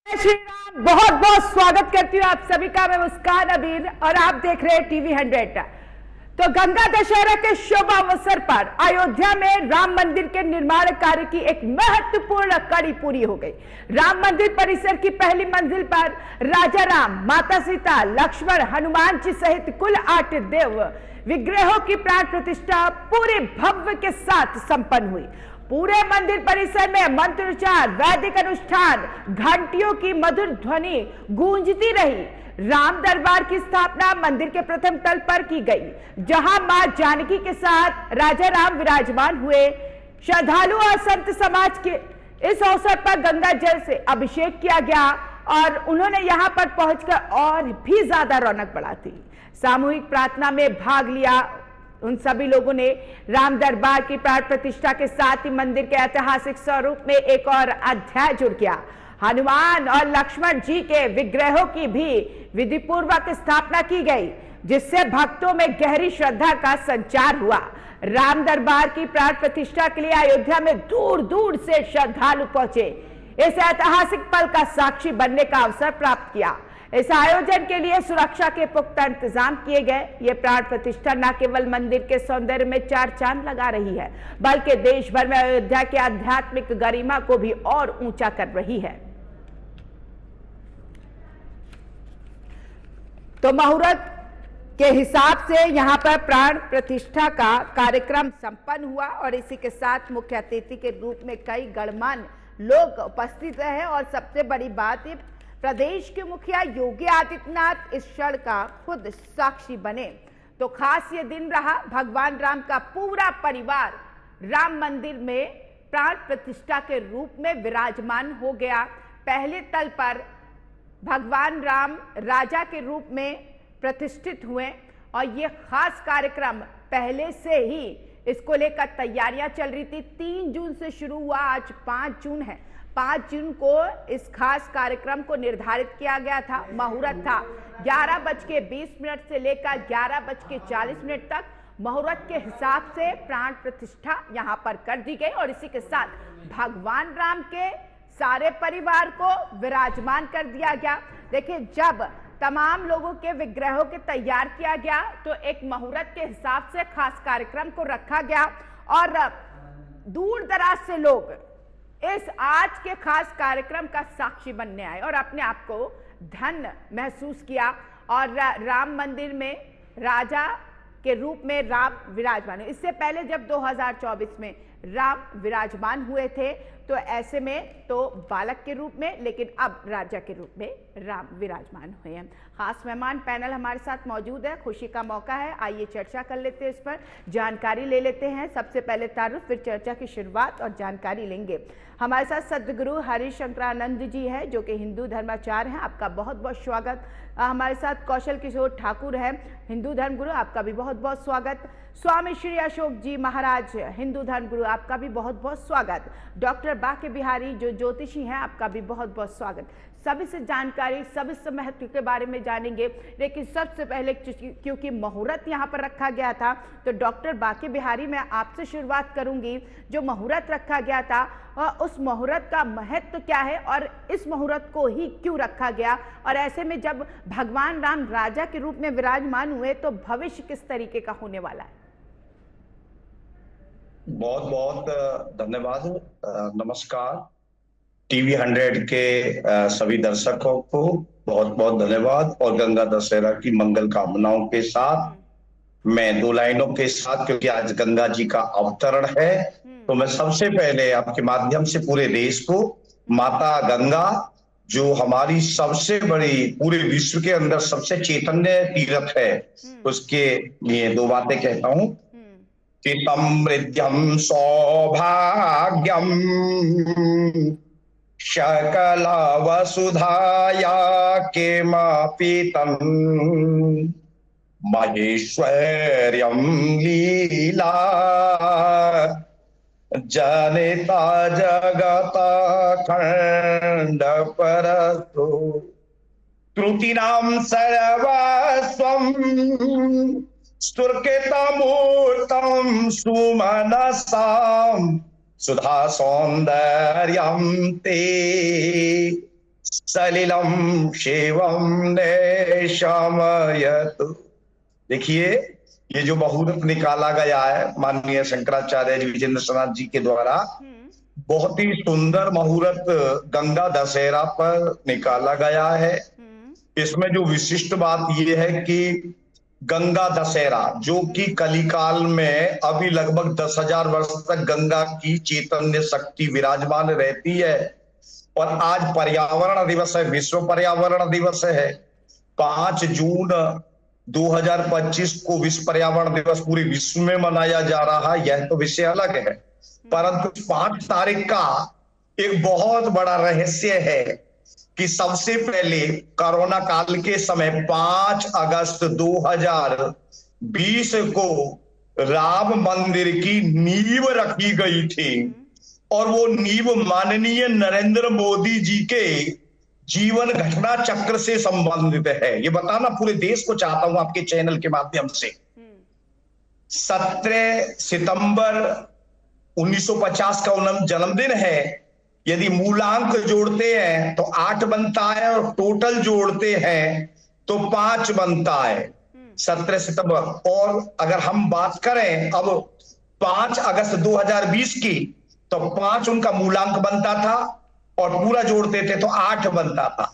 जय श्री राम। बहुत बहुत स्वागत करती हूँ आप सभी का। मैं मुस्कान अबीर और आप देख रहे हैं टीवी 100। तो गंगा दशहरा के शुभ अवसर पर अयोध्या में राम मंदिर के निर्माण कार्य की एक महत्वपूर्ण कड़ी पूरी हो गई। राम मंदिर परिसर की पहली मंजिल पर राजा राम, माता सीता, लक्ष्मण, हनुमान जी सहित कुल 8 देव विग्रहों की प्राण प्रतिष्ठा पूरे भव्य के साथ संपन्न हुई। पूरे मंदिर परिसर में मंत्रोच्चार, वैदिक अनुष्ठान, घंटियों की मधुर ध्वनि गूंजती रही। राम दरबार की स्थापना मंदिर के प्रथम तल पर की गई, जहां मां जानकी के साथ राजा राम विराजमान हुए। श्रद्धालु और संत समाज के इस अवसर पर गंगा जल से अभिषेक किया गया और उन्होंने यहां पर पहुंचकर और भी ज्यादा रौनक बढ़ाती। सामूहिक प्रार्थना में भाग लिया उन सभी लोगों ने। राम दरबार की प्राण प्रतिष्ठा के साथ ही मंदिर के ऐतिहासिक स्वरूप में एक और अध्याय जुड़ गया। हनुमान और लक्ष्मण जी के विग्रहों की भी विधि पूर्वक स्थापना की गई, जिससे भक्तों में गहरी श्रद्धा का संचार हुआ। राम दरबार की प्राण प्रतिष्ठा के लिए अयोध्या में दूर दूर से श्रद्धालु पहुंचे, इस ऐतिहासिक पल का साक्षी बनने का अवसर प्राप्त किया। इस आयोजन के लिए सुरक्षा के पुख्ता इंतजाम किए गए। ये प्राण प्रतिष्ठा न केवल मंदिर के सौंदर्य में 4 चांद लगा रही है, बल्कि देश भर में अयोध्या के आध्यात्मिक गरिमा को भी और ऊंचा कर रही है। तो मुहूर्त के हिसाब से यहां पर प्राण प्रतिष्ठा का कार्यक्रम संपन्न हुआ और इसी के साथ मुख्य अतिथि के रूप में कई गणमान्य लोग उपस्थित रहे और सबसे बड़ी बात, प्रदेश के मुखिया योगी आदित्यनाथ इस क्षण का खुद साक्षी बने। तो खास ये दिन रहा। भगवान राम का पूरा परिवार राम मंदिर में प्राण प्रतिष्ठा के रूप में विराजमान हो गया। पहले तल पर भगवान राम राजा के रूप में प्रतिष्ठित हुए और ये खास कार्यक्रम पहले से ही इसको लेकर तैयारियां चल रही थी। 3 जून से शुरू हुआ, आज 5 जून है। 5 जून को इस खास कार्यक्रम को निर्धारित किया गया था। मुहूर्त था 11:20 से लेकर 11:40 तक। मुहूर्त के हिसाब से प्राण प्रतिष्ठा यहां पर कर दी गई और इसी के साथ भगवान राम के सारे परिवार को विराजमान कर दिया गया। देखिए, जब तमाम लोगों के विग्रहों के तैयार किया गया तो एक मुहूर्त के हिसाब से खास कार्यक्रम को रखा गया और दूर दराज से लोग इस आज के खास कार्यक्रम का साक्षी बनने आए और अपने आप को धन्य महसूस किया। और राम मंदिर में राजा के रूप में राम विराजमान हुए। इससे पहले जब 2024 में राम विराजमान हुए थे तो ऐसे में तो बालक के रूप में, लेकिन अब राजा के रूप में राम विराजमान हुए हैं। खास मेहमान पैनल हमारे साथ मौजूद है। खुशी का मौका है, आइए चर्चा कर लेते हैं, इस पर जानकारी ले लेते हैं। सबसे पहले तारुफ, फिर चर्चा की शुरुआत और जानकारी लेंगे। हमारे साथ सद्गुरु हरिशंकरानंद जी है, जो कि हिंदू धर्माचार्य हैं। आपका बहुत बहुत स्वागत। हमारे साथ कौशल किशोर ठाकुर है, हिंदू धर्मगुरु, आपका भी बहुत बहुत स्वागत। स्वामी श्री अशोक जी महाराज, हिंदू धर्मगुरु, आपका भी बहुत बहुत स्वागत। डॉक्टर बाके बिहारी जो ज्योतिषी हैं, आपका भी बहुत बहुत स्वागत। सभी से जानकारी, सभी से महत्व के बारे में जानेंगे, लेकिन सबसे पहले क्योंकि मुहूर्त यहाँ पर रखा गया था तो डॉक्टर बाके बिहारी, मैं आपसे शुरुआत करूंगी। जो मुहूर्त रखा गया था उस मुहूर्त का महत्व क्या है और इस मुहूर्त को ही क्यों रखा गया, और ऐसे में जब भगवान राम राजा के रूप में विराजमान हुए तो भविष्य किस तरीके का होने वाला है? बहुत बहुत धन्यवाद। नमस्कार। टीवी 100 के सभी दर्शकों को बहुत बहुत धन्यवाद और गंगा दशहरा की मंगल कामनाओं के साथ मैं 2 लाइनों के साथ, क्योंकि आज गंगा जी का अवतरण है, तो मैं सबसे पहले आपके माध्यम से पूरे देश को माता गंगा, जो हमारी सबसे बड़ी, पूरे विश्व के अंदर सबसे चैतन्य तीर्थ है, उसके लिए 2 बातें कहता हूं कि समृद्ध्यम सौभाग्यम शकला वसुधाया के मापितम महेश्वर्यम लीला जनिता जगता खंड परतो त्रुटिनाम सर्वस्वम स्तुर्कितमूर्तम सुमनसाम सुधा सौंदर्यम ते सलिलम शिवम ने शामयतु। देखिए, ये जो मुहूर्त निकाला गया है माननीय शंकराचार्य जी विजेंद्र सनाथ जी के द्वारा, बहुत ही सुंदर मुहूर्त गंगा दशहरा पर निकाला गया है। इसमें जो विशिष्ट बात यह है कि गंगा दशहरा, जो कि कलिकाल में अभी लगभग 10,000 वर्ष तक गंगा की चैतन्य शक्ति विराजमान रहती है, और आज पर्यावरण दिवस है, विश्व पर्यावरण दिवस है। 5 जून 2025 को विश्व पर्यावरण दिवस पूरे विश्व में मनाया जा रहा है, यह तो विषय अलग है। परंतु 5 तारीख का एक बहुत बड़ा रहस्य है कि सबसे पहले कोरोना काल के समय 5 अगस्त 2020 को राम मंदिर की नींव रखी गई थी, और वो नींव माननीय नरेंद्र मोदी जी के जीवन घटना चक्र से संबंधित है। ये बताना पूरे देश को चाहता हूं आपके चैनल के माध्यम से। 17 सितंबर 1950 का उनका जन्मदिन है। यदि मूलांक जोड़ते हैं तो 8 बनता है, और टोटल जोड़ते हैं तो 5 बनता है, 17 सितंबर। और अगर हम बात करें अब 5 अगस्त 2020 की, तो 5 उनका मूलांक बनता था, और पूरा जोड़ते थे तो 8 बनता था।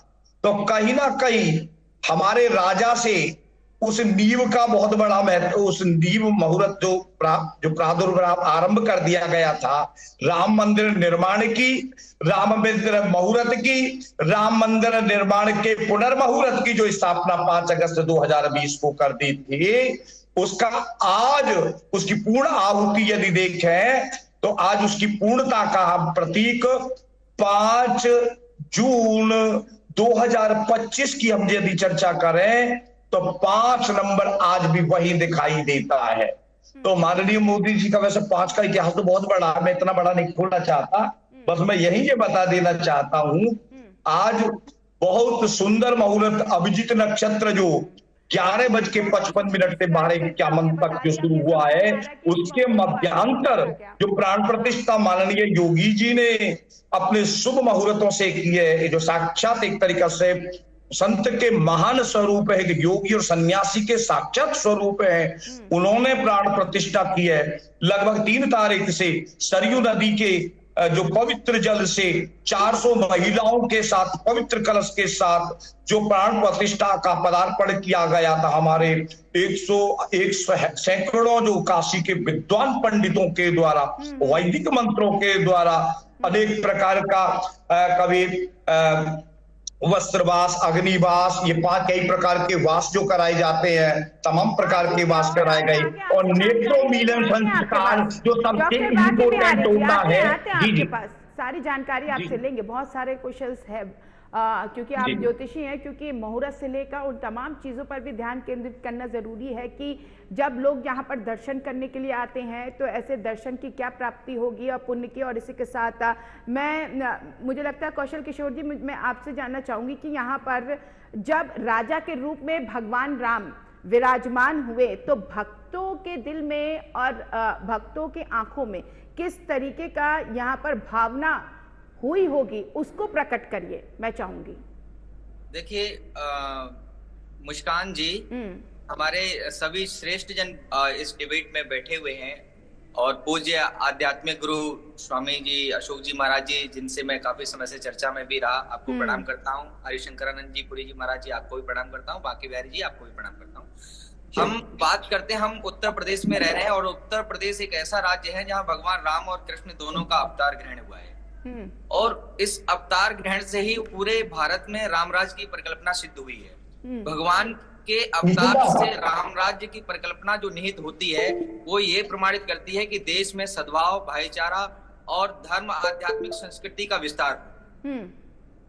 तो कहीं ना कहीं हमारे राजा से उस नींव का बहुत बड़ा महत्व, उस नींव मुहूर्त जो प्रादुर्भाव आरंभ कर दिया गया था राम मंदिर निर्माण की, राम मंदिर मुहूर्त की, राम मंदिर निर्माण के पुनर्मुहूर्त की जो स्थापना 5 अगस्त 2020 को कर दी थी, उसका आज उसकी पूर्ण आहुति यदि देखें तो आज उसकी पूर्णता का प्रतीक 5 जून 2025 की हम यदि चर्चा करें तो 5 नंबर आज भी वही दिखाई देता है। तो माननीय मोदी जी का वैसे 5 का इतिहास तो बहुत बड़ा है, मैं इतना बड़ा नहीं खोलना चाहता, बस मैं यही ये बता देना चाहता हूं। आज बहुत सुंदर मुहूर्त, अभिजीत नक्षत्र जो 11:55 से 12:51 तक जो शुरू हुआ है, उसके मध्यांतर जो प्राण प्रतिष्ठा माननीय योगी जी ने अपने शुभ मुहूर्तों से की है, जो साक्षात एक तरीका से संत के महान स्वरूप है, कि योगी और सन्यासी के साक्षात स्वरूप है, उन्होंने प्राण प्रतिष्ठा की है। लगभग 3 तारीख से सरयू नदी के जो पवित्र जल से 400 महिलाओं के साथ पवित्र कलश के साथ जो प्राण प्रतिष्ठा का पदार्पण किया गया था, हमारे 100 सैकड़ों जो काशी के विद्वान पंडितों के द्वारा, वैदिक मंत्रों के द्वारा, अनेक प्रकार का कभी वस्त्रवास, अग्निवास, ये 5 कई प्रकार के वास जो कराए जाते हैं, तमाम प्रकार के वास कराए गए, और नेत्रों मिलन संस्कार जो सबसे इम्पोर्टेंट होता है। जी जी, सारी जानकारी आपसे लेंगे, बहुत सारे क्वेश्चंस है क्योंकि आप ज्योतिषी हैं, क्योंकि मुहूर्त से लेकर उन तमाम चीज़ों पर भी ध्यान केंद्रित करना ज़रूरी है कि जब लोग यहाँ पर दर्शन करने के लिए आते हैं तो ऐसे दर्शन की क्या प्राप्ति होगी और पुण्य की। और इसी के साथ मुझे लगता है कौशल किशोर जी, मैं आपसे जानना चाहूँगी कि यहाँ पर जब राजा के रूप में भगवान राम विराजमान हुए तो भक्तों के दिल में और भक्तों की आंखों में किस तरीके का यहाँ पर भावना हुई होगी, उसको प्रकट करिए, मैं चाहूंगी। देखिए मुस्कान जी, हमारे सभी श्रेष्ठ जन इस डिबेट में बैठे हुए हैं, और पूज्य आध्यात्मिक गुरु स्वामी जी अशोक जी महाराज जी, जिनसे मैं काफी समय से चर्चा में भी रहा, आपको प्रणाम करता हूँ। हरिशंकरानंद जी पुरी जी महाराज जी, आपको भी प्रणाम करता हूँ। बाकी बिहारी जी, आपको भी प्रणाम करता हूँ। हम बात करते हैं, हम उत्तर प्रदेश में रह रहे हैं, और उत्तर प्रदेश एक ऐसा राज्य है जहाँ भगवान राम और कृष्ण दोनों का अवतार ग्रहण हुआ है, और इस अवतार ग्रहण से ही पूरे भारत में रामराज की परिकल्पना सिद्ध हुई है। भगवान के अवतार से राम राज्य की परिकल्पना जो निहित होती है, वो ये प्रमाणित करती है कि देश में सद्भाव, भाईचारा और धर्म आध्यात्मिक संस्कृति का विस्तार।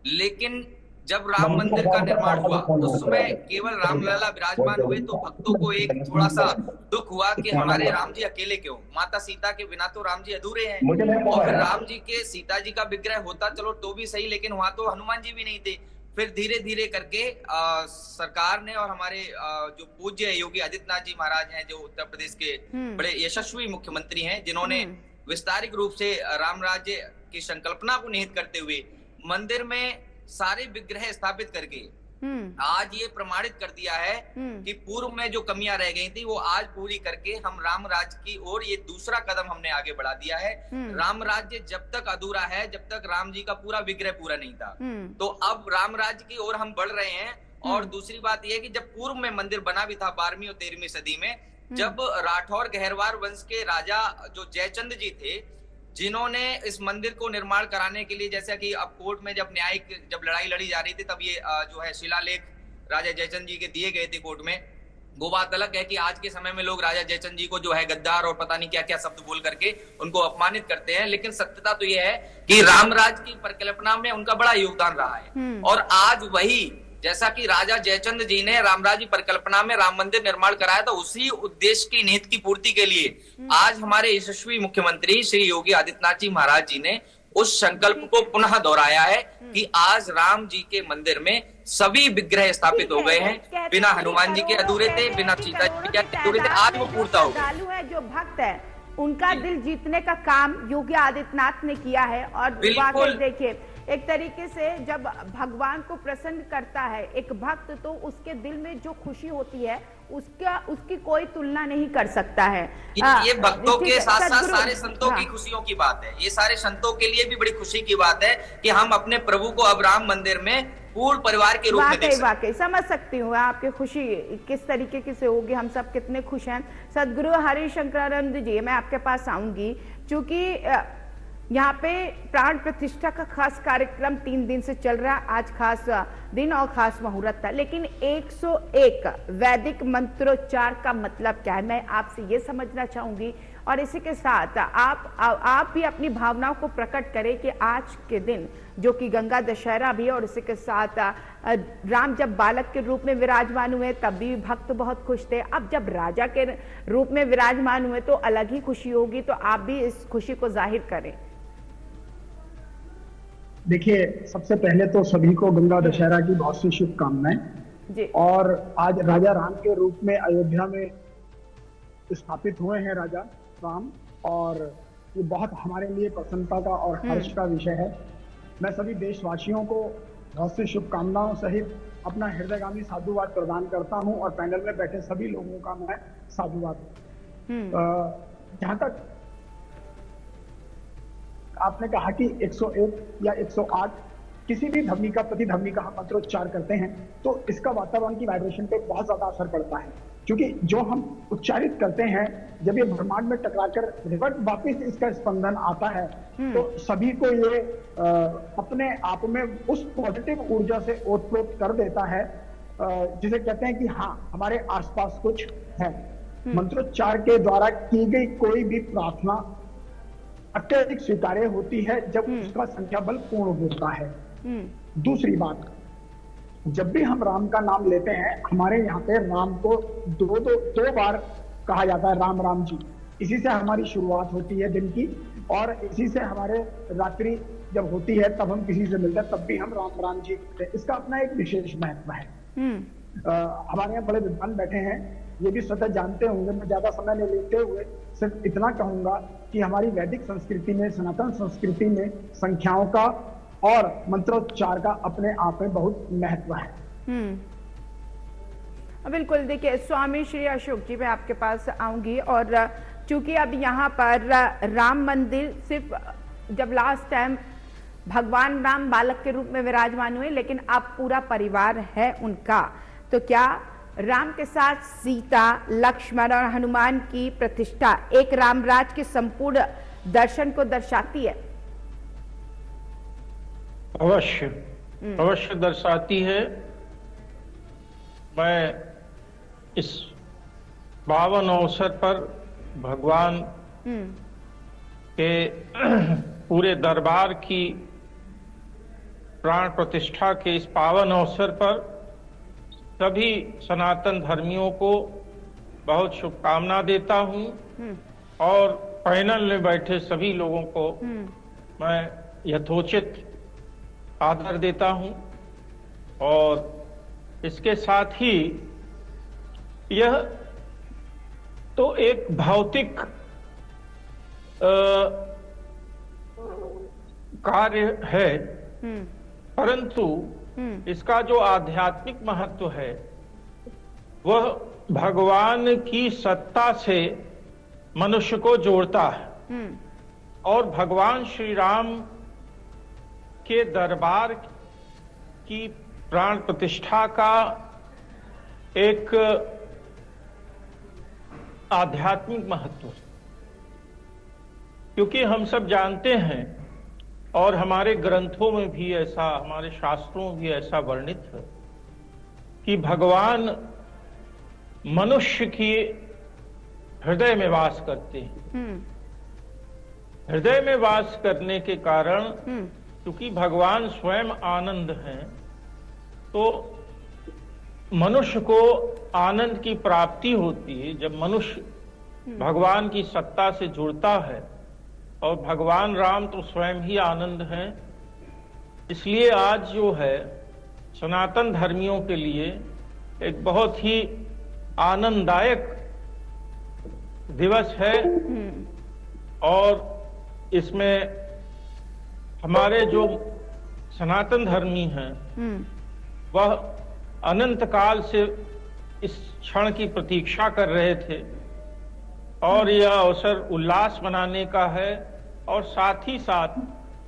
लेकिन जब राम मंदिर का निर्माण हुआ उस समय केवल रामलला विराजमान हुए, तो भक्तों को एक थोड़ा सा दुख हुआ कि हमारे राम जी अकेले क्यों, माता सीता के बिना तो राम जी अधूरे हैं। और राम जी के सीता जी का विग्रह होता चलो तो भी सही, लेकिन वहां तो हनुमान जी भी नहीं थे। फिर धीरे धीरे करके सरकार ने, और हमारे जो पूज्य योगी आदित्यनाथ जी महाराज हैं, जो उत्तर प्रदेश के बड़े यशस्वी मुख्यमंत्री हैं, जिन्होंने विस्तारित रूप से राम राज्य की संकल्पना को निहित करते हुए मंदिर में सारे विग्रह स्थापित करके आज ये प्रमाणित कर दिया है कि पूर्व में जो कमियां रह गई थी वो आज पूरी करके हम राम राज्य की ओर ये दूसरा कदम हमने आगे बढ़ा दिया है। राम राज्य जब तक अधूरा है, जब तक राम जी का पूरा विग्रह पूरा नहीं था, तो अब राम राज्य की ओर हम बढ़ रहे हैं। और दूसरी बात यह कि जब पूर्व में मंदिर बना भी था 12वीं और 13वीं सदी में, जब राठौर गहरवार वंश के राजा जो जयचंद जी थे, जिन्होंने इस मंदिर को निर्माण कराने के लिए, जैसा कि अब कोर्ट में जब न्यायिक जब लड़ाई लड़ी जा रही थी, तब ये जो है शिलालेख राजा जयचंद जी के दिए गए थे कोर्ट में। वो बात अलग है कि आज के समय में लोग राजा जयचंद जी को जो है गद्दार और पता नहीं क्या क्या शब्द बोल करके उनको अपमानित करते हैं, लेकिन सत्यता तो यह है कि रामराज की परिकल्पना में उनका बड़ा योगदान रहा है। और आज वही, जैसा कि राजा जयचंद जी ने रामराज की परिकल्पना में राम मंदिर निर्माण कराया था, उसी उद्देश्य की निहित की पूर्ति के लिए आज हमारे यशस्वी मुख्यमंत्री श्री योगी आदित्यनाथ जी महाराज जी ने उस संकल्प को पुनः दोहराया है कि आज राम जी के मंदिर में सभी विग्रह स्थापित हो गए हैं। बिना हनुमान जी के अधूरे थे, बिना सीता जी के अधूरे थे, आज वो पूर्ता हो श्रद्धालु है जो भक्त है, उनका दिल जीतने का काम योगी आदित्यनाथ ने किया है। और वाकई देखिए, एक तरीके से जब भगवान को प्रसन्न करता है एक भक्त, तो उसके दिल में जो खुशी होती है उसकी कोई तुलना नहीं कर सकता है। ये भक्तों के साथ साथ सारे संतों की खुशियों की बात है। ये सारे संतों के लिए भी बड़ी खुशी की बात है कि हम अपने प्रभु को अब राम मंदिर में पूर्ण परिवार के रूप में देख सकते हैं। वाकई समझ सकती हूँ आपकी खुशी किस तरीके से होगी, हम सब कितने खुश हैं। सदगुरु हरिशंकरानंद जी, मैं आपके पास आऊंगी, क्योंकि यहाँ पे प्राण प्रतिष्ठा का खास कार्यक्रम 3 दिन से चल रहा है। आज खास दिन और खास मुहूर्त था, लेकिन 101 वैदिक मंत्रोच्चार का मतलब क्या है, मैं आपसे ये समझना चाहूंगी। और इसी के साथ आप भी अपनी भावनाओं को प्रकट करें कि आज के दिन जो कि गंगा दशहरा भी है, और इसी के साथ राम जब बालक के रूप में विराजमान हुए तब भी भक्त बहुत खुश थे, अब जब राजा के रूप में विराजमान हुए तो अलग ही खुशी होगी। तो आप भी इस खुशी को जाहिर करें। देखिए, सबसे पहले तो सभी को गंगा दशहरा की बहुत सी शुभकामनाएं। और आज राजा राम के रूप में अयोध्या में स्थापित हुए हैं राजा राम, और ये बहुत हमारे लिए प्रसन्नता का और हर्ष का विषय है। मैं सभी देशवासियों को बहुत सी शुभकामनाओं सहित अपना हृदयगामी साधुवाद प्रदान करता हूं, और पैनल में बैठे सभी लोगों का मैं साधुवाद। जहां तक आपने कहा कि 101 या 108 किसी भी ध्वनि का प्रतिध्वनि का हम मंत्रोच्चार करते हैं, तो इसका वातावरण की वाइब्रेशन पे बहुत ज्यादा असर पड़ता है, क्योंकि जो हम उच्चारित करते हैं जब ये ब्रह्मांड में टकराकर रिवर्ट वापस इसका स्पंदन आता है, तो सभी को ये अपने आप में उस पॉजिटिव ऊर्जा से ओतप्रोत कर देता है, जिसे कहते हैं कि हाँ, हमारे आसपास कुछ है। मंत्रोच्चार के द्वारा की गई कोई भी प्रार्थना अत्यधिक स्वीकार्य होती है जब उसका संख्या बल पूर्ण होता है। दूसरी बात, जब भी हम राम का नाम लेते हैं, हमारे यहाँ पे राम को दो बार कहा जाता है, राम राम जी। इसी से हमारी शुरुआत होती है दिन की, और इसी से हमारे रात्रि जब होती है तब हम किसी से मिलते हैं, तब भी हम राम राम जी कहते हैं। इसका अपना एक विशेष महत्व है। हमारे यहाँ बड़े विद्वान बैठे हैं, ये भी स्वतः जानते होंगे। मैं ज्यादा समय नहीं लेते हुए सिर्फ इतना कहूंगा कि हमारी वैदिक संस्कृति में, सनातन संस्कृति में संख्याओं का और मंत्रोच्चार का अपने आप में बहुत महत्व है। बिल्कुल। देखिए स्वामी श्री अशोक जी, मैं आपके पास आऊंगी, और चूंकि अब यहाँ पर राम मंदिर सिर्फ जब लास्ट टाइम भगवान राम बालक के रूप में विराजमान हुए, लेकिन अब पूरा परिवार है उनका, तो क्या राम के साथ सीता, लक्ष्मण और हनुमान की प्रतिष्ठा एक रामराज के संपूर्ण दर्शन को दर्शाती है? अवश्य दर्शाती है। मैं इस पावन अवसर पर भगवान के पूरे दरबार की प्राण प्रतिष्ठा के इस पावन अवसर पर सभी सनातन धर्मियों को बहुत शुभकामना देता हूं, और पैनल में बैठे सभी लोगों को मैं यथोचित आदर देता हूं। और इसके साथ ही यह तो एक भौतिक कार्य है, परंतु इसका जो आध्यात्मिक महत्व है वह भगवान की सत्ता से मनुष्य को जोड़ता है और भगवान श्री राम के दरबार की प्राण प्रतिष्ठा का एक आध्यात्मिक महत्व है। क्योंकि हम सब जानते हैं और हमारे ग्रंथों में भी ऐसा, हमारे शास्त्रों में भी ऐसा वर्णित है कि भगवान मनुष्य के हृदय में वास करते हैं। हृदय में वास करने के कारण, क्योंकि भगवान स्वयं आनंद हैं, तो मनुष्य को आनंद की प्राप्ति होती है जब मनुष्य भगवान की सत्ता से जुड़ता है। और भगवान राम तो स्वयं ही आनंद हैं। इसलिए आज जो है सनातन धर्मियों के लिए एक बहुत ही आनंददायक दिवस है और इसमें हमारे जो सनातन धर्मी हैं वह अनंत काल से इस क्षण की प्रतीक्षा कर रहे थे और यह अवसर उल्लास मनाने का है और साथ ही साथ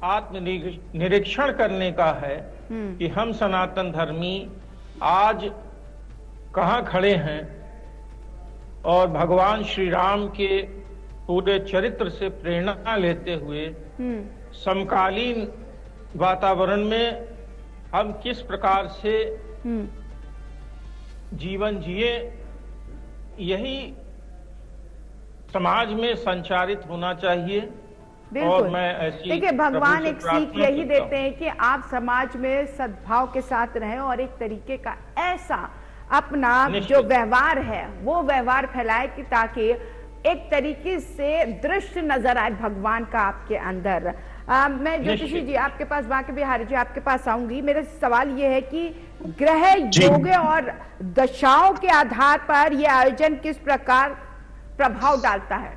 आत्मनिरीक्षण करने का है कि हम सनातन धर्मी आज कहाँ खड़े हैं और भगवान श्री राम के पूरे चरित्र से प्रेरणा लेते हुए समकालीन वातावरण में हम किस प्रकार से जीवन जिए, यही समाज में संचारित होना चाहिए। और मैं ऐसी देखिए, भगवान एक सीख यही देते हैं कि आप समाज में सद्भाव के साथ रहें और एक तरीके का ऐसा अपना जो व्यवहार है वो व्यवहार फैलाए कि ताकि एक तरीके से दृश्य नजर आए भगवान का आपके अंदर। मैं ज्योतिषी जी आपके पास, बांके बिहारी जी आपके पास आऊंगी। मेरा सवाल ये है कि ग्रह योग और दशाओं के आधार पर यह आयोजन किस प्रकार प्रभाव डालता है?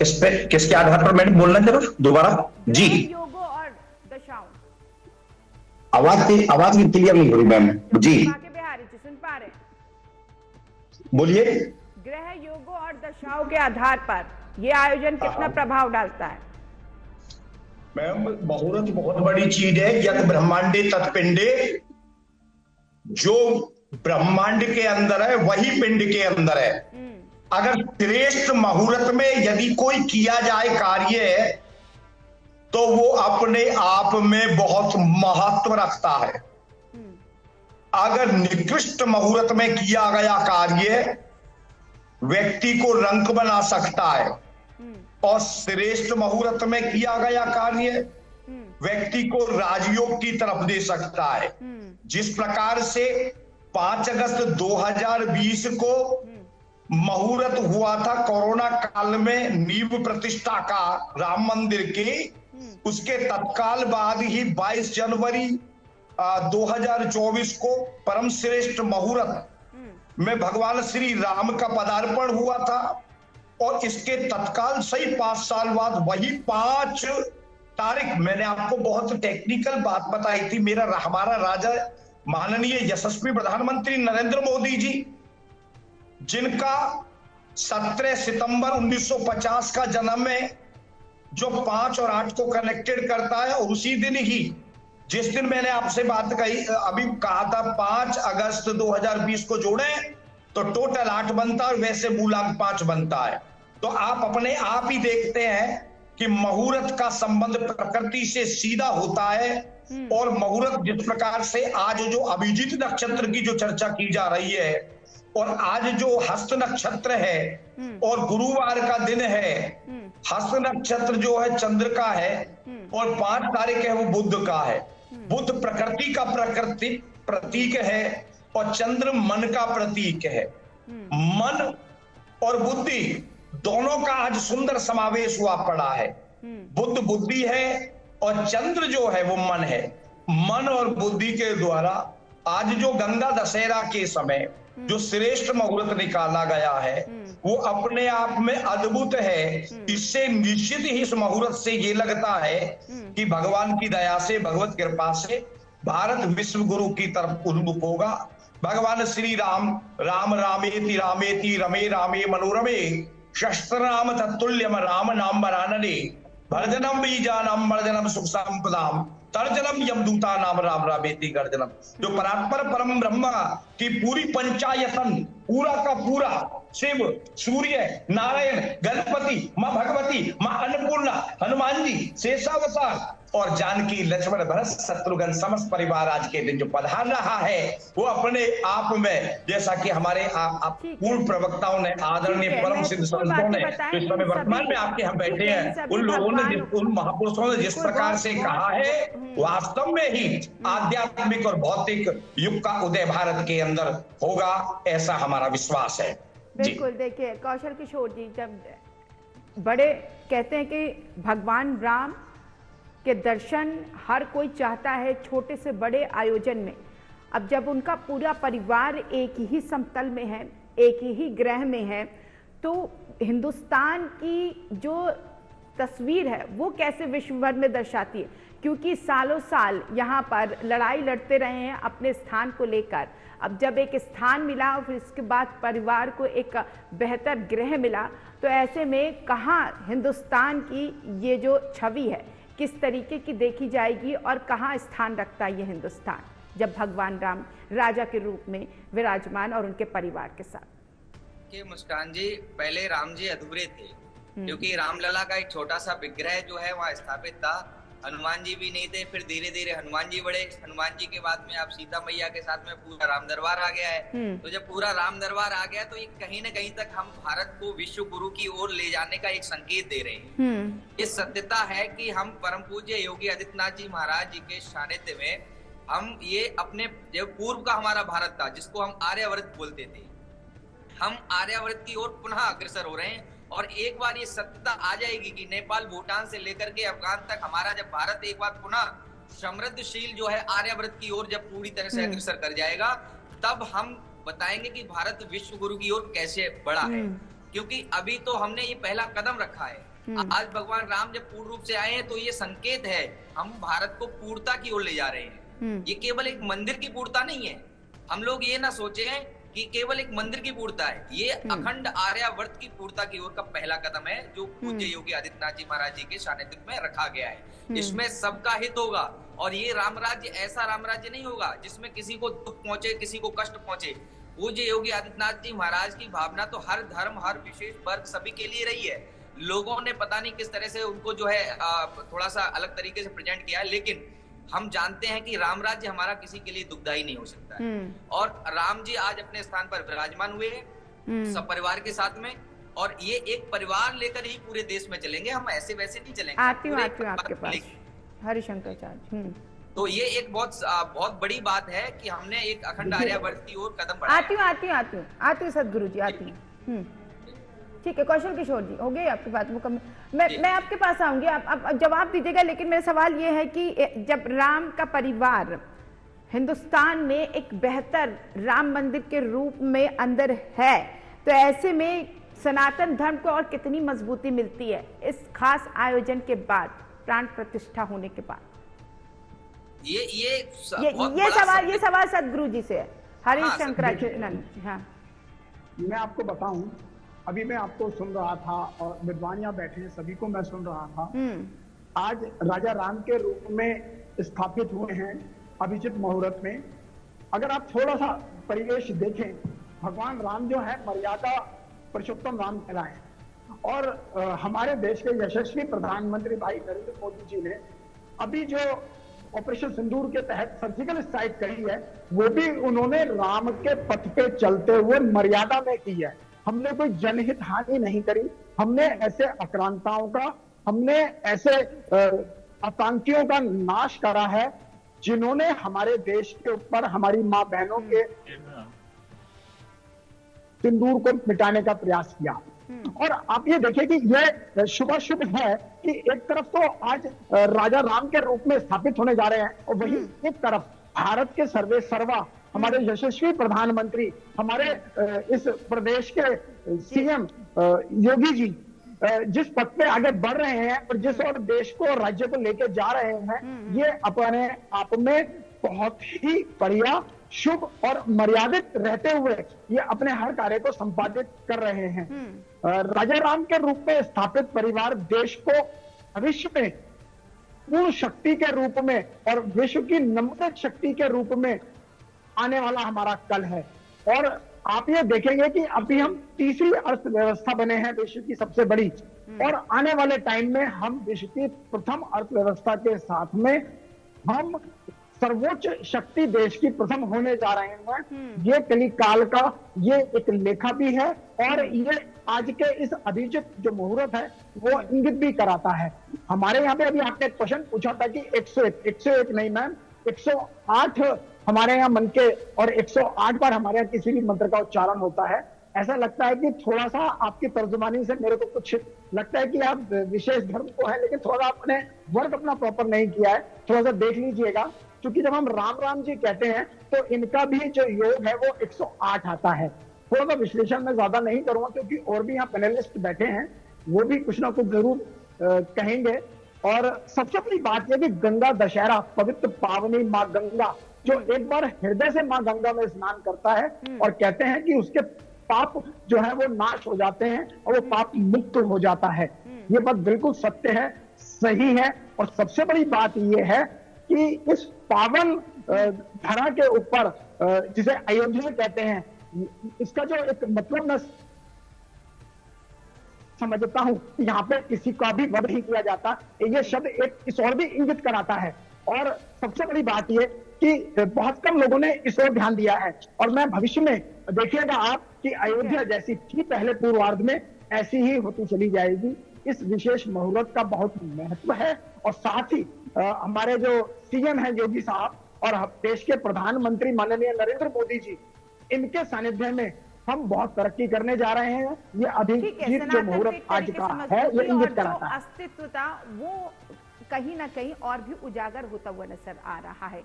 इस पे किसके आधार पर मैंने बोलना जरूर दोबारा जी। योगों और दशाओं। आवाज की क्लियर नहीं हो रही मैम जी। बांके बिहारी जी सुन पा रहे? बोलिए। ग्रह योगों और दशाओं के आधार पर यह आयोजन कितना प्रभाव डालता है? मैम मुहूर्त बहुत बड़ी चीज है। यद ब्रह्मांडे तत्पिंडे, जो ब्रह्मांड के अंदर है वही पिंड के अंदर है। अगर श्रेष्ठ मुहूर्त में यदि कोई किया जाए कार्य तो वो अपने आप में बहुत महत्व रखता है। अगर निकृष्ट मुहूर्त में किया गया कार्य व्यक्ति को रंक बना सकता है और श्रेष्ठ मुहूर्त में किया गया कार्य व्यक्ति को राजयोग की तरफ दे सकता है। जिस प्रकार से 5 अगस्त 2020 को मुहूर्त हुआ था कोरोना काल में नींव प्रतिष्ठा का राम मंदिर के, उसके तत्काल बाद ही 22 जनवरी 2024 को परम श्रेष्ठ मुहूर्त में भगवान श्री राम का पदार्पण हुआ था और इसके तत्काल सही 5 साल बाद वही 5 तारीख, मैंने आपको बहुत टेक्निकल बात बताई थी। हमारा राजा माननीय यशस्वी प्रधानमंत्री नरेंद्र मोदी जी, जिनका 17 सितंबर 1950 का जन्म है, जो 5 और 8 को कनेक्टेड करता है, और उसी दिन ही जिस दिन मैंने आपसे बात कही अभी कहा था 5 अगस्त 2020 को जोड़े तो टोटल 8 बनता है और वैसे मूलांक 5 बनता है। तो आप अपने आप ही देखते हैं कि मुहूर्त का संबंध प्रकृति से सीधा होता है। और मुहूर्त जिस प्रकार से आज जो अभिजीत नक्षत्र की जो चर्चा की जा रही है और आज जो हस्त नक्षत्र है और गुरुवार का दिन है, हस्त नक्षत्र जो है चंद्र का है और 5 तारीख है वो बुध का है। बुध प्रकृति का प्रतीक है और चंद्र मन का प्रतीक है। मन और बुद्धि दोनों का आज सुंदर समावेश हुआ पड़ा है। बुद्ध बुद्धि है और चंद्र जो है वो मन है। मन और बुद्धि के द्वारा आज जो गंगा दशहरा के समय जो श्रेष्ठ मुहूर्त निकाला गया है वो अपने आप में अद्भुत है। इससे निश्चित ही इस मुहूर्त से ये लगता है कि भगवान की दया से, भगवत कृपा से भारत विश्व गुरु की तरफ उन्मुख होगा। भगवान श्री राम राम रामेति रामेति रमे रामे मनोरमे शस्त्र नाम तत्तुल्यम राम नाम वरानने भर्जनम बीजानाम मर्जनम सुख संपदाम तर्जनम यमदूता नाम राम रामेति गर्जनम। जो परात्पर परम ब्रह्म की पूरी पंचायतन, पूरा का पूरा शिव, सूर्य, नारायण, गणपति, मां भगवती, मां अन्नपूर्णा, हनुमान जी, शेषावतार और जानकी, लक्ष्मण, भरत, शत्रुघ्न समस्त परिवार आज के दिन जो पधार रहा है वो अपने आप में, जैसा कि हमारे पूर्व प्रवक्ताओं ने, आदरणीय परम सिद्ध संतों ने जो इस समय वर्तमान में आपके हम बैठे हैं, उन लोगों ने, उन महापुरुषों ने जिस प्रकार से कहा है, वास्तव में ही आध्यात्मिक और भौतिक युग का उदय भारत के अंदर होगा, ऐसा हमारा विश्वास है। बिल्कुल। देखिए कौशल किशोर जी, जब बड़े कहते हैं कि भगवान राम के दर्शन हर कोई चाहता है छोटे से बड़े आयोजन में, अब जब उनका पूरा परिवार एक ही समतल में है, एक ही ग्रह में है, तो हिंदुस्तान की जो तस्वीर है वो कैसे विश्व भर में दर्शाती है, क्योंकि सालों साल यहाँ पर लड़ाई लड़ते रहे हैं अपने स्थान को लेकर। अब जब एक स्थान मिला और फिर इसके बाद परिवार को एक बेहतर ग्रह मिला, तो ऐसे में कहाँ हिंदुस्तान की ये जो छवि है किस तरीके की देखी जाएगी और कहाँ स्थान रखता है ये हिंदुस्तान जब भगवान राम राजा के रूप में विराजमान और उनके परिवार के साथ। कि मुस्कान जी, पहले राम जी अधूरे थे क्योंकि रामलला का एक छोटा सा विग्रह जो है वहाँ स्थापित था, हनुमान जी भी नहीं थे। फिर धीरे धीरे हनुमान जी बढ़े, हनुमान जी के बाद में अब सीता मैया के साथ में पूरा राम दरबार आ गया है। तो जब पूरा राम दरबार आ गया तो ये कहीं न कहीं तक हम भारत को विश्व गुरु की ओर ले जाने का एक संकेत दे रहे हैं। ये सत्यता है कि हम परम पूज्य योगी आदित्यनाथ जी महाराज जी के सानिध्य में हम ये अपने जो पूर्व का हमारा भारत था, जिसको हम आर्यावर्त बोलते थे, हम आर्यावर्त की ओर पुनः अग्रसर हो रहे हैं। और एक बार ये सत्यता आ जाएगी कि नेपाल, भूटान से लेकर के अफगान तक हमारा जब भारत एक बार पुनः समृद्धशील जो है आर्यावर्त की ओर जब पूरी तरह से अग्रसर कर जाएगा, तब हम बताएंगे कि भारत विश्व गुरु की ओर कैसे बढ़ा है। क्योंकि अभी तो हमने ये पहला कदम रखा है। आज भगवान राम जब पूर्ण रूप से आए हैं तो ये संकेत है, हम भारत को पूर्णता की ओर ले जा रहे हैं। ये केवल एक मंदिर की पूर्णता नहीं है। हम लोग ये ना सोचे कि केवल एक मंदिर की पूर्णता है, ये अखंड आर्यावर्त की पूर्णता की ओर का पहला कदम है जो पूज्य योगी आदित्यनाथ जी महाराज जी के सानिध्य में रखा गया है। इसमें सबका हित होगा और ये राम राज्य ऐसा राम राज्य नहीं होगा जिसमें किसी को दुख पहुंचे, किसी को कष्ट पहुंचे। पूज्य योगी आदित्यनाथ जी महाराज की भावना तो हर धर्म, हर विशेष वर्ग सभी के लिए रही है। लोगों ने पता नहीं किस तरह से उनको जो है थोड़ा सा अलग तरीके से प्रेजेंट किया है, लेकिन हम जानते हैं कि राम राज्य हमारा किसी के लिए दुखदायी नहीं हो सकता है। और राम जी आज अपने स्थान पर विराजमान हुए हैं सब परिवार के साथ में, और ये एक परिवार लेकर ही पूरे देश में चलेंगे, हम ऐसे वैसे नहीं चलेंगे। आती हूँ आपके पास हरिशंकराचार्य। तो ये एक बहुत बड़ी बात है कि हमने एक अखंड आर्यावर्त की ओर कदम बढ़ाया। आती हूँ सदगुरु जी, आती हूँ। ठीक है कौशल किशोर जी, हो गई आपकी बात मुकम्मल। मैं आपके पास आऊंगी, आप जवाब दीजिएगा, लेकिन मेरा सवाल ये है कि जब राम का परिवार हिंदुस्तान में एक बेहतर राम मंदिर के रूप में अंदर है, तो ऐसे में सनातन धर्म को और कितनी मजबूती मिलती है इस खास आयोजन के बाद, प्राण प्रतिष्ठा होने के बाद? ये सवाल सदगुरु जी से है, हरिशंकराचार्य। हाँ, मैं आपको बताऊं, अभी मैं आपको सुन रहा था और विद्वान यहाँ बैठे हैं, सभी को मैं सुन रहा था। आज राजा राम के रूप में स्थापित हुए हैं अभिजित मुहूर्त में। अगर आप थोड़ा सा परिवेश देखें, भगवान राम जो है मर्यादा पुरुषोत्तम राम कहलाए, और हमारे देश के यशस्वी प्रधानमंत्री भाई नरेंद्र मोदी जी ने अभी जो ऑपरेशन सिंदूर के तहत सर्जिकल स्ट्राइक करी है, वो भी उन्होंने राम के पथ पे चलते हुए मर्यादा में की है। हमने कोई जनहित हानि नहीं करी, हमने ऐसे आक्रांताओं का, हमने ऐसे आतंकियों का नाश करा है जिन्होंने हमारे देश के ऊपर हमारी मां बहनों के सिंदूर को मिटाने का प्रयास किया। और आप ये देखिए कि यह शुभ है कि एक तरफ तो आज राजा राम के रूप में स्थापित होने जा रहे हैं, और वहीं एक तरफ भारत के सर्वे सर्वा हमारे यशस्वी प्रधानमंत्री, हमारे इस प्रदेश के सीएम योगी जी जिस पथ पे आगे बढ़ रहे हैं और जिस और देश को और राज्य को लेके जा रहे हैं, ये अपने आप में बहुत ही बढ़िया, शुभ और मर्यादित रहते हुए ये अपने हर कार्य को संपादित कर रहे हैं। राजा राम के रूप में स्थापित परिवार देश को भविष्य में पूर्ण शक्ति के रूप में और विश्व की नंबर शक्ति के रूप में आने वाला हमारा कल है। और आप ये देखेंगे कि अभी हम तीसरी अर्थव्यवस्था बने हैं विश्व की सबसे बड़ी, और आने वाले टाइम में हम विश्व की प्रथम अर्थव्यवस्था के साथ में हम सर्वोच्च शक्ति देश की प्रथम होने जा रहे हैं। ये कलिकाल का ये एक लेखा भी है और ये आज के इस अभिजित जो मुहूर्त है वो इंगित भी कराता है। हमारे यहाँ पे अभी आपने एक क्वेश्चन पूछा था कि 101 नहीं मैम, 108 हमारे यहाँ मन के, और 108 बार हमारे यहाँ किसी भी मंत्र का उच्चारण होता है। ऐसा लगता है कि थोड़ा सा आपकी तर्जुमानी से मेरे को कुछ लगता है कि आप विशेष धर्म को है, लेकिन थोड़ा आपने वर्ड अपना प्रॉपर नहीं किया है, थोड़ा सा देख लीजिएगा। क्योंकि जब हम राम राम जी कहते हैं तो इनका भी जो योग है वो 108 आता है। थोड़ा सा विश्लेषण में ज्यादा नहीं करूंगा क्योंकि और भी यहाँ पैनलिस्ट बैठे हैं, वो भी कुछ ना कुछ जरूर कहेंगे। और सबसे बड़ी बात यह कि गंगा दशहरा, पवित्र पावनी माँ गंगा, जो एक बार हृदय से माँ गंगा में स्नान करता है और कहते हैं कि उसके पाप जो है वो नाश हो जाते हैं और वो पाप मुक्त हो जाता है। ये बात बिल्कुल सत्य है, सही है। और सबसे बड़ी बात ये है कि इस पावन धरा के ऊपर, जिसे अयोध्या कहते हैं, इसका जो एक मतलब मैं समझता हूं कि यहाँ पे किसी का भी वध नहीं किया जाता, ये शब्द एक इस और भी इंगित कराता है। और सबसे बड़ी बात ये कि बहुत कम लोगों ने इस ओर ध्यान दिया है, और मैं भविष्य में देखिएगा आप कि अयोध्या जैसी थी पहले पूर्वार्ध में, ऐसी ही होती चली जाएगी। इस विशेष मुहूर्त का बहुत महत्व है। और साथ ही हमारे जो सीएम हैं योगी साहब और देश के प्रधानमंत्री माननीय नरेंद्र मोदी जी, इनके सानिध्य में हम बहुत तरक्की करने जा रहे हैं। ये अभिजीत जो मुहूर्त आज का है ये इंगित कराता है। अस्तित्व था वो कहीं ना कहीं और भी उजागर होता हुआ नजर आ रहा है।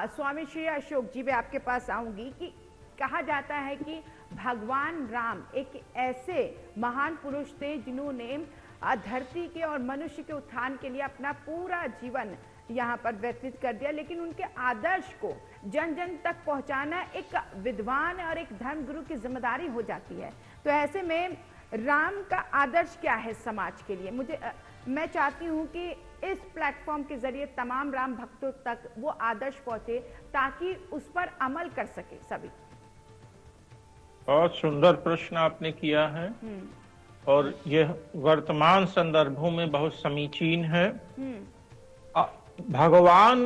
स्वामी श्री अशोक जी, मैं आपके पास आऊंगी कि कहा जाता है कि भगवान राम एक ऐसे महान पुरुष थे जिन्होंने धरती के और मनुष्य के उत्थान के लिए अपना पूरा जीवन यहाँ पर व्यतीत कर दिया, लेकिन उनके आदर्श को जन जन तक पहुँचाना एक विद्वान और एक धर्मगुरु की जिम्मेदारी हो जाती है। तो ऐसे में राम का आदर्श क्या है समाज के लिए? मैं चाहती हूँ कि इस प्लेटफॉर्म के जरिए तमाम राम भक्तों तक वो आदर्श पहुंचे ताकि उस पर अमल कर सके सभी। बहुत सुंदर प्रश्न आपने किया है और यह वर्तमान संदर्भों में बहुत समीचीन है। भगवान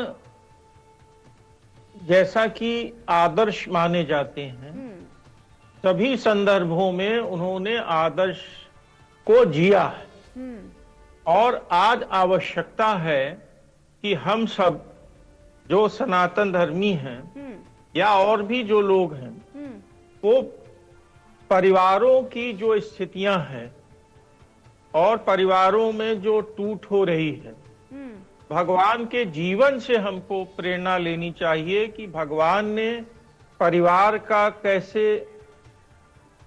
जैसा कि आदर्श माने जाते हैं, सभी संदर्भों में उन्होंने आदर्श को जिया है। और आज आवश्यकता है कि हम सब जो सनातन धर्मी हैं या और भी जो लोग हैं, वो परिवारों की जो स्थितियां हैं और परिवारों में जो टूट हो रही है, भगवान के जीवन से हमको प्रेरणा लेनी चाहिए कि भगवान ने परिवार का कैसे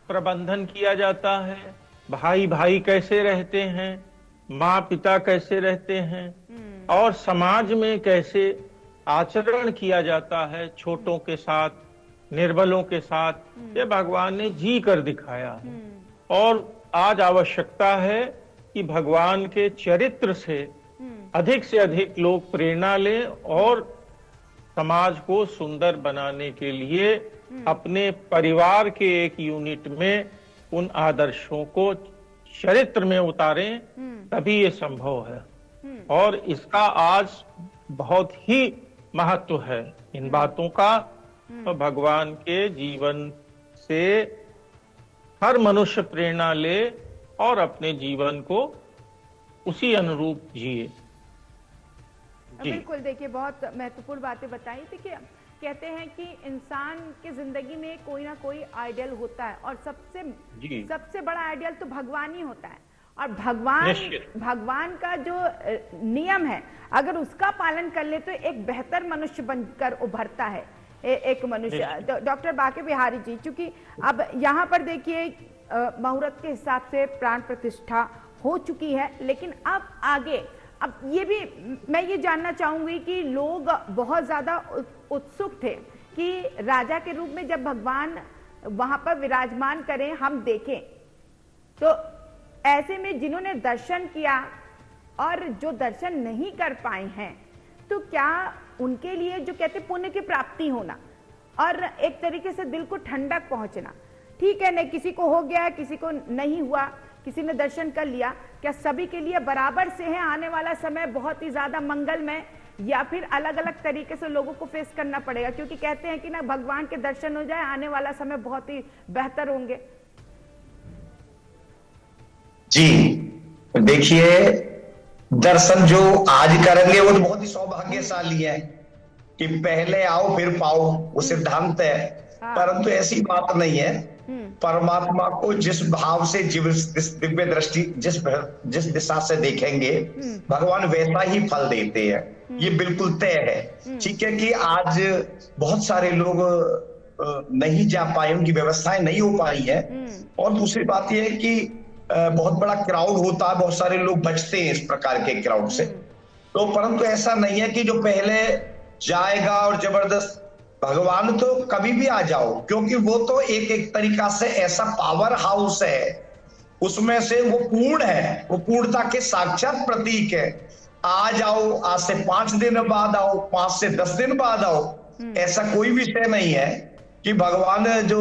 प्रबंधन किया जाता है, भाई भाई कैसे रहते हैं, माँ पिता कैसे रहते हैं, और समाज में कैसे आचरण किया जाता है छोटों के साथ, निर्बलों के साथ, ये भगवान ने जी कर दिखाया है। और आज आवश्यकता है कि भगवान के चरित्र से अधिक से अधिक लोग प्रेरणा लें और समाज को सुंदर बनाने के लिए अपने परिवार के एक यूनिट में उन आदर्शों को चरित्र में उतारें, तभी ये संभव है। और इसका आज बहुत ही महत्व है इन बातों का। तो भगवान के जीवन से हर मनुष्य प्रेरणा ले और अपने जीवन को उसी अनुरूप जिए। बिल्कुल, देखिए बहुत महत्वपूर्ण बातें बताई थी कि कहते हैं कि इंसान की जिंदगी में कोई ना कोई आइडियल होता है और सबसे बड़ा आइडियल तो भगवान ही होता है। और भगवान का जो नियम है, अगर उसका पालन कर ले तो एक बेहतर मनुष्य बनकर उभरता है, एक मनुष्य। डॉक्टर बाके बिहारी जी, चूंकि अब यहाँ पर देखिए मुहूर्त के हिसाब से प्राण प्रतिष्ठा हो चुकी है, लेकिन अब आगे, अब ये भी मैं ये जानना चाहूंगी कि लोग बहुत ज्यादा उत्सुक थे कि राजा के रूप में जब भगवान वहां पर विराजमान करें, हम देखें। तो ऐसे में जिन्होंने दर्शन किया और जो दर्शन नहीं कर पाए हैं, तो क्या उनके लिए जो कहते पुण्य की प्राप्ति होना और एक तरीके से दिल को ठंडक पहुंचना, ठीक है, नहीं किसी को हो गया, किसी को नहीं हुआ, किसी ने दर्शन कर लिया, क्या सभी के लिए बराबर से है आने वाला समय बहुत ही ज्यादा मंगलमय, या फिर अलग अलग तरीके से लोगों को फेस करना पड़ेगा? क्योंकि कहते हैं कि ना भगवान के दर्शन हो जाए, आने वाला समय बहुत ही बेहतर होंगे। जी देखिए, दर्शन जो आज करेंगे वो तो बहुत ही सौभाग्यशाली है कि पहले आओ फिर पाओ, वो सिद्धांत है। परंतु ऐसी बात नहीं है। परमात्मा को जिस भाव से जिस दिव्य दृष्टि जिस दिशा से देखेंगे, भगवान वैसा ही फल देते हैं, ये बिल्कुल तय है। ठीक है कि आज बहुत सारे लोग नहीं जा पाए, उनकी व्यवस्थाएं नहीं हो पाई है। और दूसरी बात यह है कि बहुत बड़ा क्राउड होता है, बहुत सारे लोग बचते हैं इस प्रकार के क्राउड से। तो परंतु ऐसा नहीं है कि जो पहले जाएगा और जबरदस्त, भगवान तो कभी भी आ जाओ, क्योंकि वो तो एक तरीका से ऐसा पावर हाउस है, उसमें से वो पूर्ण है, वो पूर्णता के साक्षात प्रतीक है। आ जाओ, आज से 5 दिन बाद आओ, 5 से 10 दिन बाद आओ, ऐसा कोई विषय नहीं है कि भगवान जो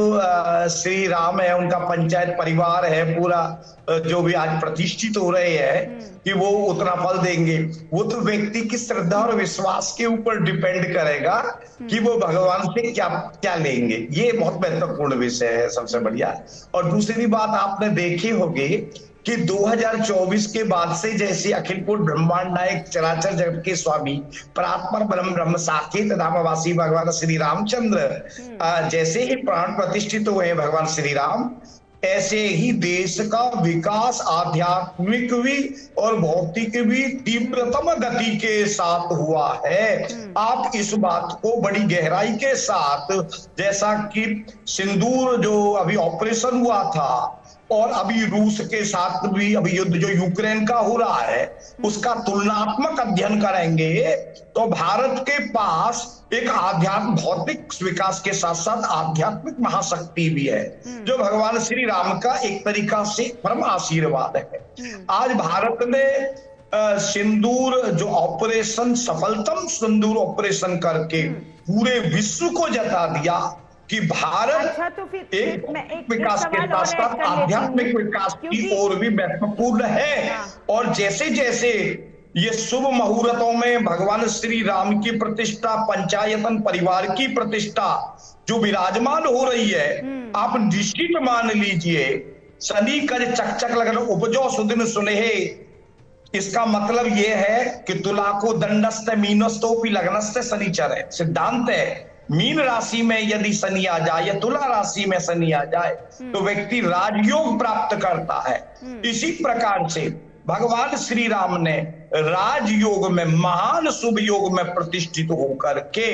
श्री राम है, उनका पंचायत परिवार है पूरा, जो भी आज प्रतिष्ठित हो रहे हैं कि वो उतना फल देंगे। वो तो व्यक्ति की श्रद्धा और विश्वास के ऊपर डिपेंड करेगा कि वो भगवान से क्या क्या लेंगे। ये बहुत महत्वपूर्ण विषय है, सबसे बढ़िया। और दूसरी बात आपने देखी होगी कि 2024 के बाद से जैसे अखिल पूर्ण ब्रह्मांड नायक चराचर जगत के स्वामी परात्पर ब्रह्म साकेत धामवासी भगवान श्री रामचंद्र जैसे ही प्राण प्रतिष्ठित हुए हैं भगवान श्री राम, ऐसे ही देश का विकास आध्यात्मिक भी और भौतिक भी तीव्रतम गति के साथ हुआ है। आप इस बात को बड़ी गहराई के साथ, जैसा कि सिंदूर जो अभी ऑपरेशन हुआ था और अभी रूस के साथ भी अभी युद्ध जो यूक्रेन का हो रहा है, उसका तुलनात्मक अध्ययन करेंगे तो भारत के पास एक आध्यात्म भौतिक विकास के साथ साथ आध्यात्मिक महाशक्ति भी है, जो भगवान श्री राम का एक तरीका से परम आशीर्वाद है। आज भारत ने सिंदूर जो ऑपरेशन, सफलतम सिंदूर ऑपरेशन करके पूरे विश्व को जता दिया कि भारत अच्छा, तो फिर एक विकास के साथ साथ आध्यात्मिक विकास की ओर भी महत्वपूर्ण है। और जैसे जैसे ये शुभ मुहूर्तों में भगवान श्री राम की प्रतिष्ठा, पंचायतन परिवार की प्रतिष्ठा जो विराजमान हो रही है, आप निश्चित मान लीजिए, शनि का चकचक लगन उपजो सुदिन सुनेहे, इसका मतलब यह है कि तुला को दंडस्थ मीनस्तोपि लग्नस्थ शनिचर है। सिद्धांत है, मीन राशि में यदि शनि आ जाए या तुला राशि में शनि आ जाए तो व्यक्ति राजयोग प्राप्त करता है। इसी प्रकार से भगवान श्री राम ने राजयोग में, महान शुभ योग में प्रतिष्ठित होकर के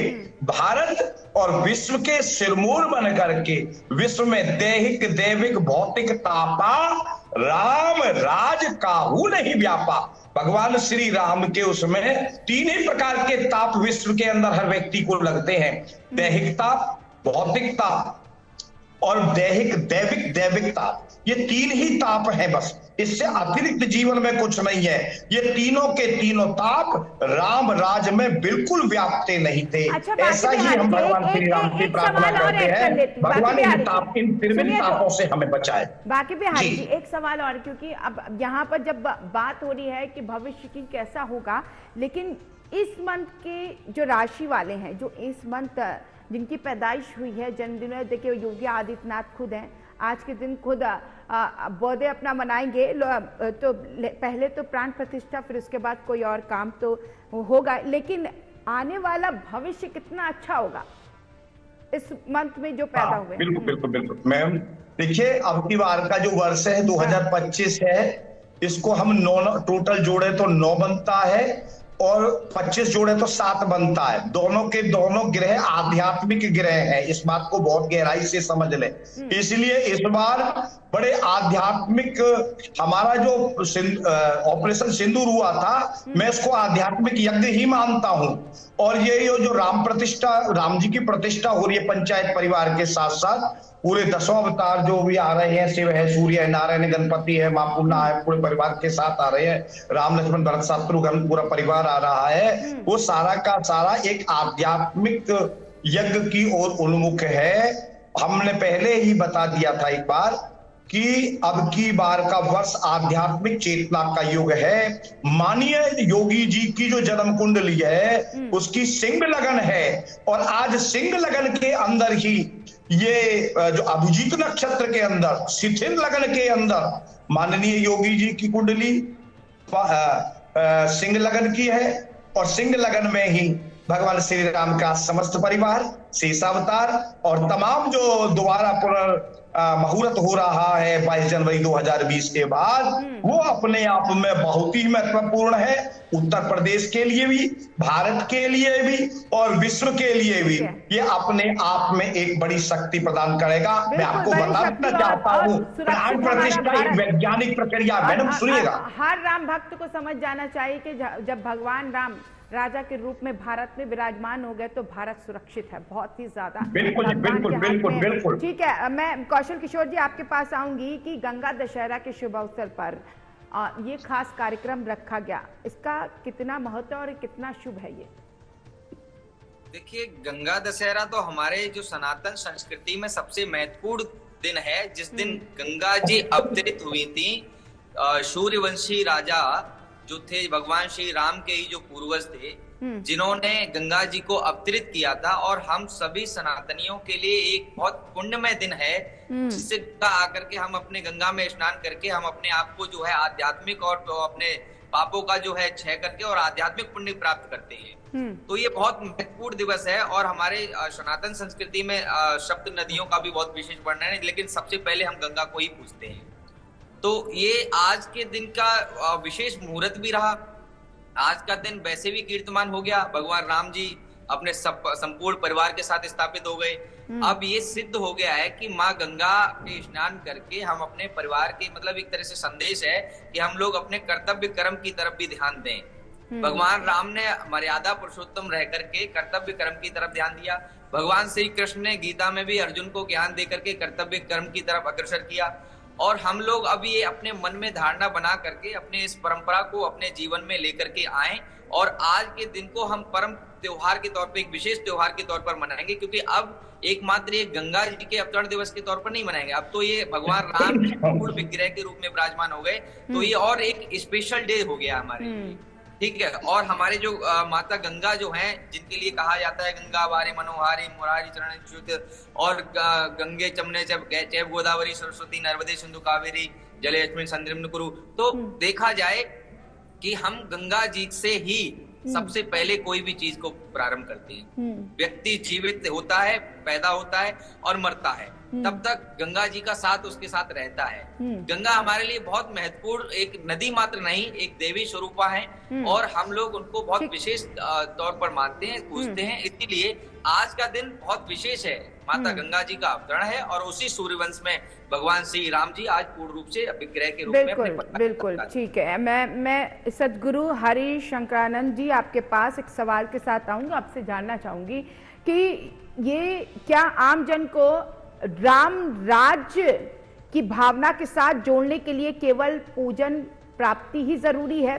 भारत और विश्व के सिरमौर बन करके विश्व में दैहिक दैविक भौतिक तापा राम राज काहू नहीं व्यापा। भगवान श्री राम के उसमें 3 ही प्रकार के ताप विश्व के अंदर हर व्यक्ति को लगते हैं, दैहिक ताप, भौतिक ताप और दैविक ताप। ये 3 ही ताप हैं बस, इससे अतिरिक्त जीवन में कुछ नहीं है। ये तीनों के तीनों ताप राम राज में बिल्कुल व्याप्ते नहीं थे। अच्छा, ऐसा ही हम भगवान श्री राम की प्रार्थना करते हैं, भगवान इन त्रिविध तापों से हमें बचाए। बाकी बिहारी जी, एक सवाल और, क्योंकि अब यहाँ पर जब बात हो रही है कि भविष्य की कैसा होगा, लेकिन इस मंथ के जो राशि वाले हैं, जो इस मंथ जिनकी पैदाइश हुई है, जन्मदिन है, देखिए योगी आदित्यनाथ खुद हैं, आज के दिन खुद बर्थडे अपना मनाएंगे, तो पहले तो प्राण प्रतिष्ठा, फिर उसके बाद कोई और काम तो होगा, लेकिन आने वाला भविष्य कितना अच्छा होगा इस मंथ में जो पैदा हुए। बिल्कुल बिल्कुल बिल्कुल मैम, देखिए अब की बार का जो वर्ष है 2025 है, इसको हम 9 टोटल जोड़े तो 9 बनता है। और 25 जोड़े तो 7 बनता है। दोनों के दोनों ग्रह आध्यात्मिक ग्रह हैं, इस बात को बहुत गहराई से समझ लें। इसलिए इस बार बड़े आध्यात्मिक, हमारा जो ऑपरेशन सिंदूर हुआ था, मैं इसको आध्यात्मिक यज्ञ ही मानता हूं। और ये जो राम प्रतिष्ठा, राम जी की प्रतिष्ठा हो रही है पंचायत परिवार के साथ साथ, पूरे 10 अवतार जो भी आ रहे हैं, शिव है, सूर्य है, नारायण है, गणपति है, मां पूर्णा है, पूरे परिवार के साथ आ रहे हैं, राम लक्ष्मण भरत शत्रुघ्न पूरा परिवार आ रहा है। वो सारा का सारा एक आध्यात्मिक यज्ञ की ओर उन्मुख है। हमने पहले ही बता दिया था एक बार कि अब की बार का वर्ष आध्यात्मिक चेतना का युग है। मानिए योगी जी की जो जन्म कुंडली है उसकी सिंह लगन है, और आज सिंह लगन के अंदर ही ये जो अभिजीत नक्षत्र के अंदर शिथिल लगन के अंदर माननीय योगी जी की कुंडली सिंह लगन की है, और सिंह लगन में ही भगवान श्री राम का समस्त परिवार, शेषावतार और तमाम जो दोबारा मुहूर्त हो रहा है 22 जनवरी 2020 के बाद, वो अपने आप में बहुत ही महत्वपूर्ण है। उत्तर प्रदेश के लिए भी, भारत के लिए भी और विश्व के लिए भी ये अपने आप में एक बड़ी शक्ति प्रदान करेगा। मैं आपको बताना चाहता हूँ, प्राण प्रतिष्ठा एक वैज्ञानिक प्रक्रिया। मैडम सुनिएगा, हर राम भक्त को समझ जाना चाहिए कि जब भगवान राम राजा के रूप में भारत में विराजमान हो गए तो भारत सुरक्षित है बहुत ही ज्यादा। बिल्कुल बिल्कुल बिल्कुल बिल्कुल। ठीक है, मैं कौशल किशोर जी आपके पास आऊंगी कि गंगा दशहरा के शुभ अवसर पर ये खास कार्यक्रम रखा गया, इसका कितना महत्व और कितना शुभ है ये? देखिए, गंगा दशहरा तो हमारे जो सनातन संस्कृति में सबसे महत्वपूर्ण दिन है, जिस दिन गंगा जी अवतरित हुई थी। सूर्यवंशी राजा जो थे, भगवान श्री राम के ही जो पूर्वज थे, जिन्होंने गंगा जी को अवतरित किया था। और हम सभी सनातनियों के लिए एक बहुत पुण्यमय दिन है, जिससे आकर के हम अपने गंगा में स्नान करके हम अपने आप को जो है आध्यात्मिक और तो अपने पापों का जो है क्षय करके और आध्यात्मिक पुण्य प्राप्त करते हैं। तो ये बहुत महत्वपूर्ण दिवस है। और हमारे सनातन संस्कृति में सप्त नदियों का भी बहुत विशेष वर्णन है, लेकिन सबसे पहले हम गंगा को ही पूजते हैं। तो ये आज के दिन का विशेष मुहूर्त भी रहा। आज का दिन वैसे भी कीर्तमान हो गया, भगवान राम जी अपने संपूर्ण परिवार के साथ स्थापित हो गए। अब ये सिद्ध हो गया है कि माँ गंगा के स्नान करके हम अपने परिवार के, मतलब एक तरह से संदेश है कि हम लोग अपने कर्तव्य कर्म की तरफ भी ध्यान दें। भगवान राम ने मर्यादा पुरुषोत्तम रह करके कर्तव्य कर्म की तरफ ध्यान दिया। भगवान श्री कृष्ण ने गीता में भी अर्जुन को ज्ञान दे करके कर्तव्य कर्म की तरफ अग्रसर किया। और हम लोग अब ये अपने मन में धारणा बना करके अपने इस परंपरा को अपने जीवन में लेकर के आए, और आज के दिन को हम परम त्योहार के तौर पे, एक विशेष त्योहार के तौर पर मनाएंगे। क्योंकि अब एकमात्र ये गंगा जी के अवतरण दिवस के तौर पर नहीं मनाएंगे, अब तो ये भगवान राम पूर्ण विग्रह के रूप में विराजमान हो गए। तो ये और एक स्पेशल डे हो गया हमारे लिए, ठीक है। और हमारे जो माता गंगा जो हैं, जिनके लिए कहा जाता है गंगा वारे मनोहारी मुरारी चरण च्युत, और गंगे चमने चैव गोदावरी सरस्वती नर्मदे सिंधु कावेरी जले अस्मिन् सन्निधिं कुरु। तो देखा जाए कि हम गंगा जी से ही सबसे पहले कोई भी चीज को प्रारंभ करते हैं। व्यक्ति जीवित होता है, पैदा होता है और मरता है, तब तक गंगा जी का साथ उसके साथ रहता है। गंगा हमारे लिए बहुत महत्वपूर्ण एक नदी मात्र नहीं, एक देवी स्वरूपा है, और हम लोग उनको बहुत विशेष तौर पर मानते हैं, पूजते हैं। इसीलिए आज का दिन बहुत विशेष है, माता गंगा जी का अवतरण है, और उसी सूर्यवंश में भगवान श्री राम जी आज पूर्ण रूप से विग्रह के रूप में बिल्कुल ठीक है। मैं सदगुरु हरि शंकरानंद जी आपके पास एक सवाल के साथ आऊंगी, आपसे जानना चाहूंगी कि ये क्या आम जन को राम राज्य की भावना के साथ जोड़ने के लिए केवल पूजन प्राप्ति ही जरूरी है,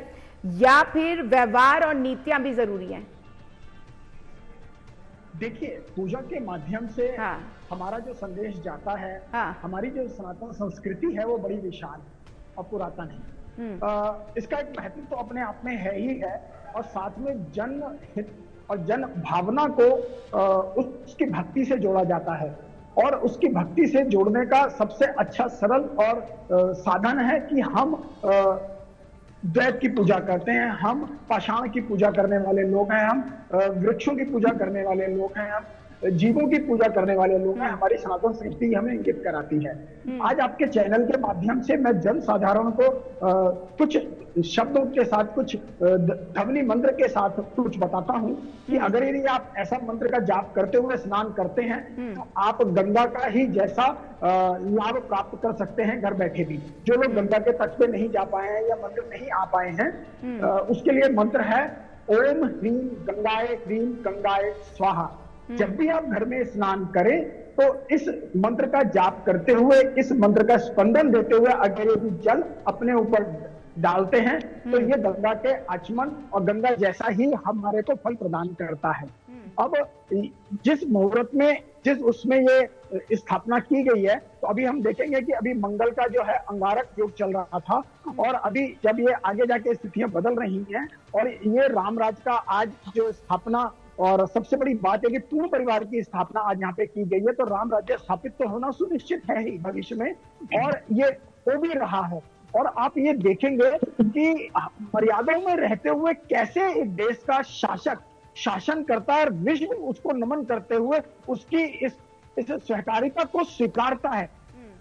या फिर व्यवहार और नीतियां भी जरूरी हैं? देखिए, पूजा के माध्यम से हमारा जो संदेश जाता है, हमारी जो सनातन संस्कृति है वो बड़ी विशाल और पुरातन है। इसका एक महत्व तो अपने आप में है ही है, और साथ में जन हित और जन भावना को उसकी भक्ति से जोड़ा जाता है। और उसकी भक्ति से जोड़ने का सबसे अच्छा सरल और साधन है कि हम द्वैत की पूजा करते हैं, हम पाषाण की पूजा करने वाले लोग हैं, हम वृक्षों की पूजा करने वाले लोग हैं, हम जीवों की पूजा करने वाले लोग हैं। हमारी सनातन संस्कृति हमें इंगित कराती है। आज आपके चैनल के माध्यम से मैं जन साधारण को कुछ शब्दों के साथ, कुछ ध्वनि मंत्र के साथ कुछ बताता हूं कि अगर यदि आप ऐसा मंत्र का जाप करते हुए स्नान करते हैं तो आप गंगा का ही जैसा लाभ प्राप्त कर सकते हैं घर बैठे भी। जो लोग गंगा के तट पे नहीं जा पाए हैं या मंदिर नहीं आ पाए हैं, उसके लिए मंत्र है ओम ह्रीम गंगाए ह्रीम गंगाए स्वाहा। जब भी आप घर में स्नान करें तो इस मंत्र का जाप करते हुए, इस मंत्र का स्पंदन देते हुए अगर ये जल अपने ऊपर डालते हैं तो ये गंगा के आचमन और गंगा जैसा ही हमारे को फल प्रदान करता है। अब जिस मुहूर्त में, जिस उसमें ये स्थापना की गई है, तो अभी हम देखेंगे कि अभी मंगल का जो है अंगारक योग चल रहा था और अभी जब ये आगे जाके स्थितियां बदल रही हैं और ये रामराज का आज जो स्थापना, और सबसे बड़ी बात है कि पूर्ण परिवार की स्थापना आज यहाँ पे की गई है, तो राम राज्य स्थापित तो होना सुनिश्चित है ही भविष्य में, और ये हो भी रहा है। और आप ये देखेंगे कि मर्यादाओं में रहते हुए कैसे एक देश का शासक शासन करता है और विश्व उसको नमन करते हुए उसकी इस सहकारिता को स्वीकारता है।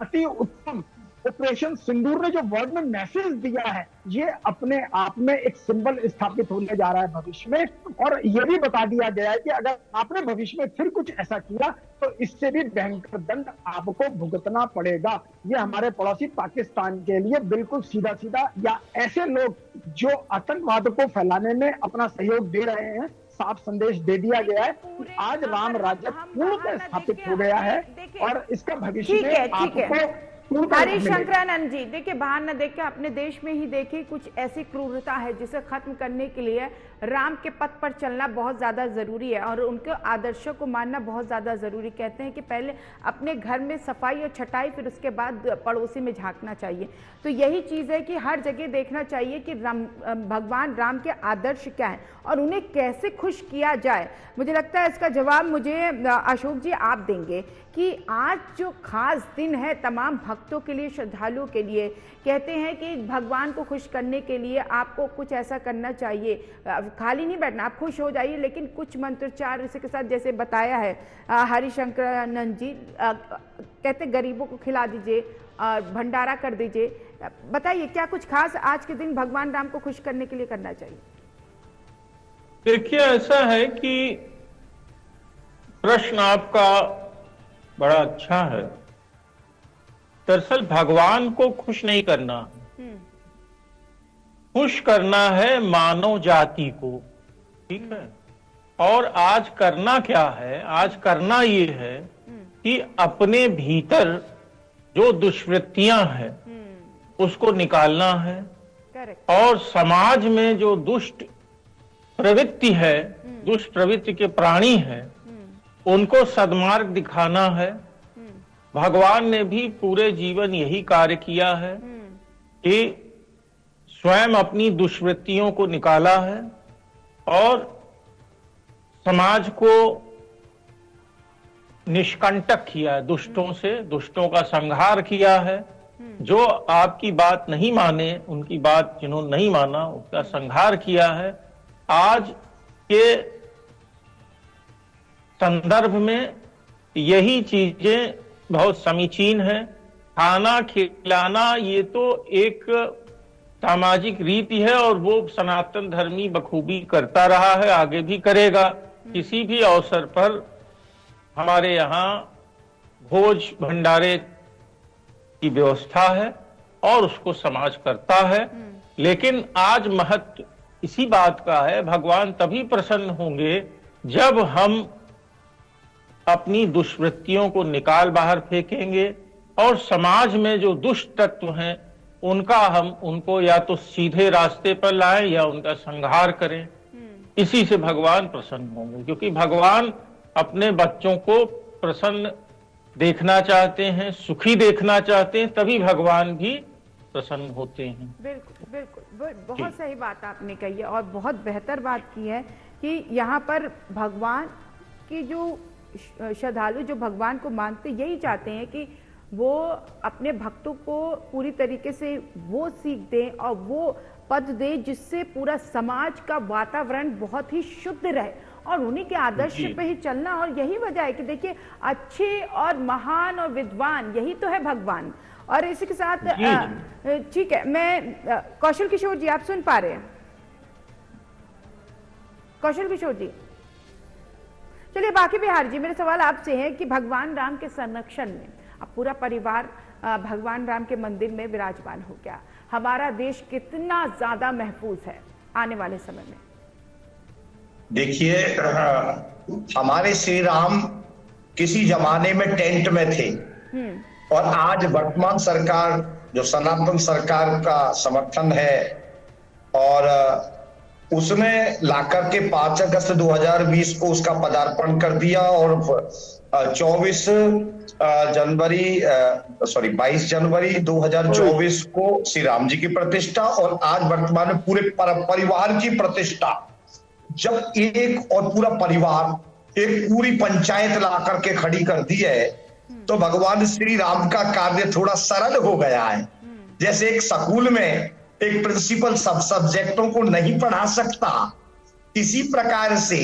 अति उत्तम ऑपरेशन सिंदूर ने जो वर्ल्ड में मैसेज दिया है, ये अपने आप में एक सिंबल स्थापित होने जा रहा है भविष्य में। और ये भी बता दिया गया है कि अगर आपने भविष्य में फिर कुछ ऐसा किया तो इससे भी भयंकर दंड आपको भुगतना पड़ेगा। ये हमारे पड़ोसी पाकिस्तान के लिए बिल्कुल सीधा सीधा, या ऐसे लोग जो आतंकवाद को फैलाने में अपना सहयोग दे रहे हैं, साफ संदेश दे दिया गया है कि आज राम राज्य पूर्णतः स्थापित हो गया है और इसका भविष्य में आपको। हरिशंकरानंद जी, देखिए बाहर न देख के अपने देश में ही देखिए कुछ ऐसी क्रूरता है जिसे खत्म करने के लिए राम के पथ पर चलना बहुत ज्यादा जरूरी है और उनके आदर्शों को मानना बहुत ज्यादा जरूरी। कहते हैं कि पहले अपने घर में सफाई और छटाई, फिर उसके बाद पड़ोसी में झांकना चाहिए। तो यही चीज है कि हर जगह देखना चाहिए कि भगवान राम के आदर्श क्या है और उन्हें कैसे खुश किया जाए। मुझे लगता है इसका जवाब मुझे अशोक जी आप देंगे कि आज जो खास दिन है तमाम भक्तों के लिए, श्रद्धालुओं के लिए, कहते हैं कि भगवान को खुश करने के लिए आपको कुछ ऐसा करना चाहिए, खाली नहीं बैठना, आप खुश हो जाइए लेकिन कुछ मंत्रोच्चार इसके साथ जैसे बताया है हरिशंकरानंद जी, कहते गरीबों को खिला दीजिए, भंडारा कर दीजिए। बताइए क्या कुछ खास आज के दिन भगवान राम को खुश करने के लिए करना चाहिए? देखिए ऐसा है कि प्रश्न आपका बड़ा अच्छा है। दरअसल भगवान को खुश नहीं करना, खुश करना है मानव जाति को, ठीक है। और आज करना क्या है? आज करना ये है कि अपने भीतर जो दुष्वृत्तियां हैं उसको निकालना है और समाज में जो दुष्ट प्रवृत्ति है, दुष्ट प्रवृत्ति के प्राणी हैं, उनको सद्मार्ग दिखाना है। भगवान ने भी पूरे जीवन यही कार्य किया है कि स्वयं अपनी दुष्वृत्तियों को निकाला है और समाज को निष्कंटक किया है, दुष्टों से, दुष्टों का संहार किया है। जो आपकी बात नहीं माने, उनकी बात जिन्होंने नहीं माना उसका संहार किया है। आज के संदर्भ में यही चीजें बहुत समीचीन है। खाना खिलाना ये तो एक सामाजिक रीति है और वो सनातन धर्मी बखूबी करता रहा है, आगे भी करेगा। किसी भी अवसर पर हमारे यहाँ भोज भंडारे की व्यवस्था है और उसको समाज करता है। लेकिन आज महत्व इसी बात का है, भगवान तभी प्रसन्न होंगे जब हम अपनी दुष्वृत्तियों को निकाल बाहर फेंकेंगे और समाज में जो दुष्ट तत्व हैं उनका हम उनको या तो सीधे रास्ते पर लाएं या उनका संहार करें। इसी से भगवान प्रसन्न होंगे, क्योंकि भगवान अपने बच्चों को प्रसन्न देखना चाहते हैं, सुखी देखना चाहते हैं, तभी भगवान भी प्रसन्न होते हैं। बिल्कुल बिल्कुल, बहुत सही बात आपने कही है और बहुत बेहतर बात की है कि यहाँ पर भगवान की जो श्रद्धालु जो भगवान को मानते यही चाहते हैं कि वो अपने भक्तों को पूरी तरीके से वो सीख दें और वो पद दे जिससे पूरा समाज का वातावरण बहुत ही शुद्ध रहे और उन्हीं के आदर्श पे ही चलना। और यही वजह है कि देखिए अच्छे और महान और विद्वान यही तो है भगवान। और इसी के साथ ठीक है, मैं कौशल किशोर जी, आप सुन पा रहे हैं? कौशल किशोर जी, चलिए बाकी बिहार जी, मेरे सवाल आपसे है कि भगवान राम के संरक्षण में अब पूरा परिवार भगवान राम के मंदिर में विराजमान हो गया, हमारा देश कितना ज्यादा महफूज है आने वाले समय में? देखिए, हमारे श्री राम किसी जमाने में टेंट में थे और आज वर्तमान सरकार जो सनातन सरकार का समर्थन है और उसने लाकर के 5 अगस्त 2020 को उसका पदार्पण कर दिया और 22 जनवरी 2024 को श्री राम जी की प्रतिष्ठा और आज वर्तमान में पूरे परिवार की प्रतिष्ठा। जब एक और पूरा परिवार एक पूरी पंचायत ला करके खड़ी कर दी है तो भगवान श्री राम का कार्य थोड़ा सरल हो गया है। जैसे एक स्कूल में एक प्रिंसिपल सब सब्जेक्टों को नहीं पढ़ा सकता, इसी प्रकार से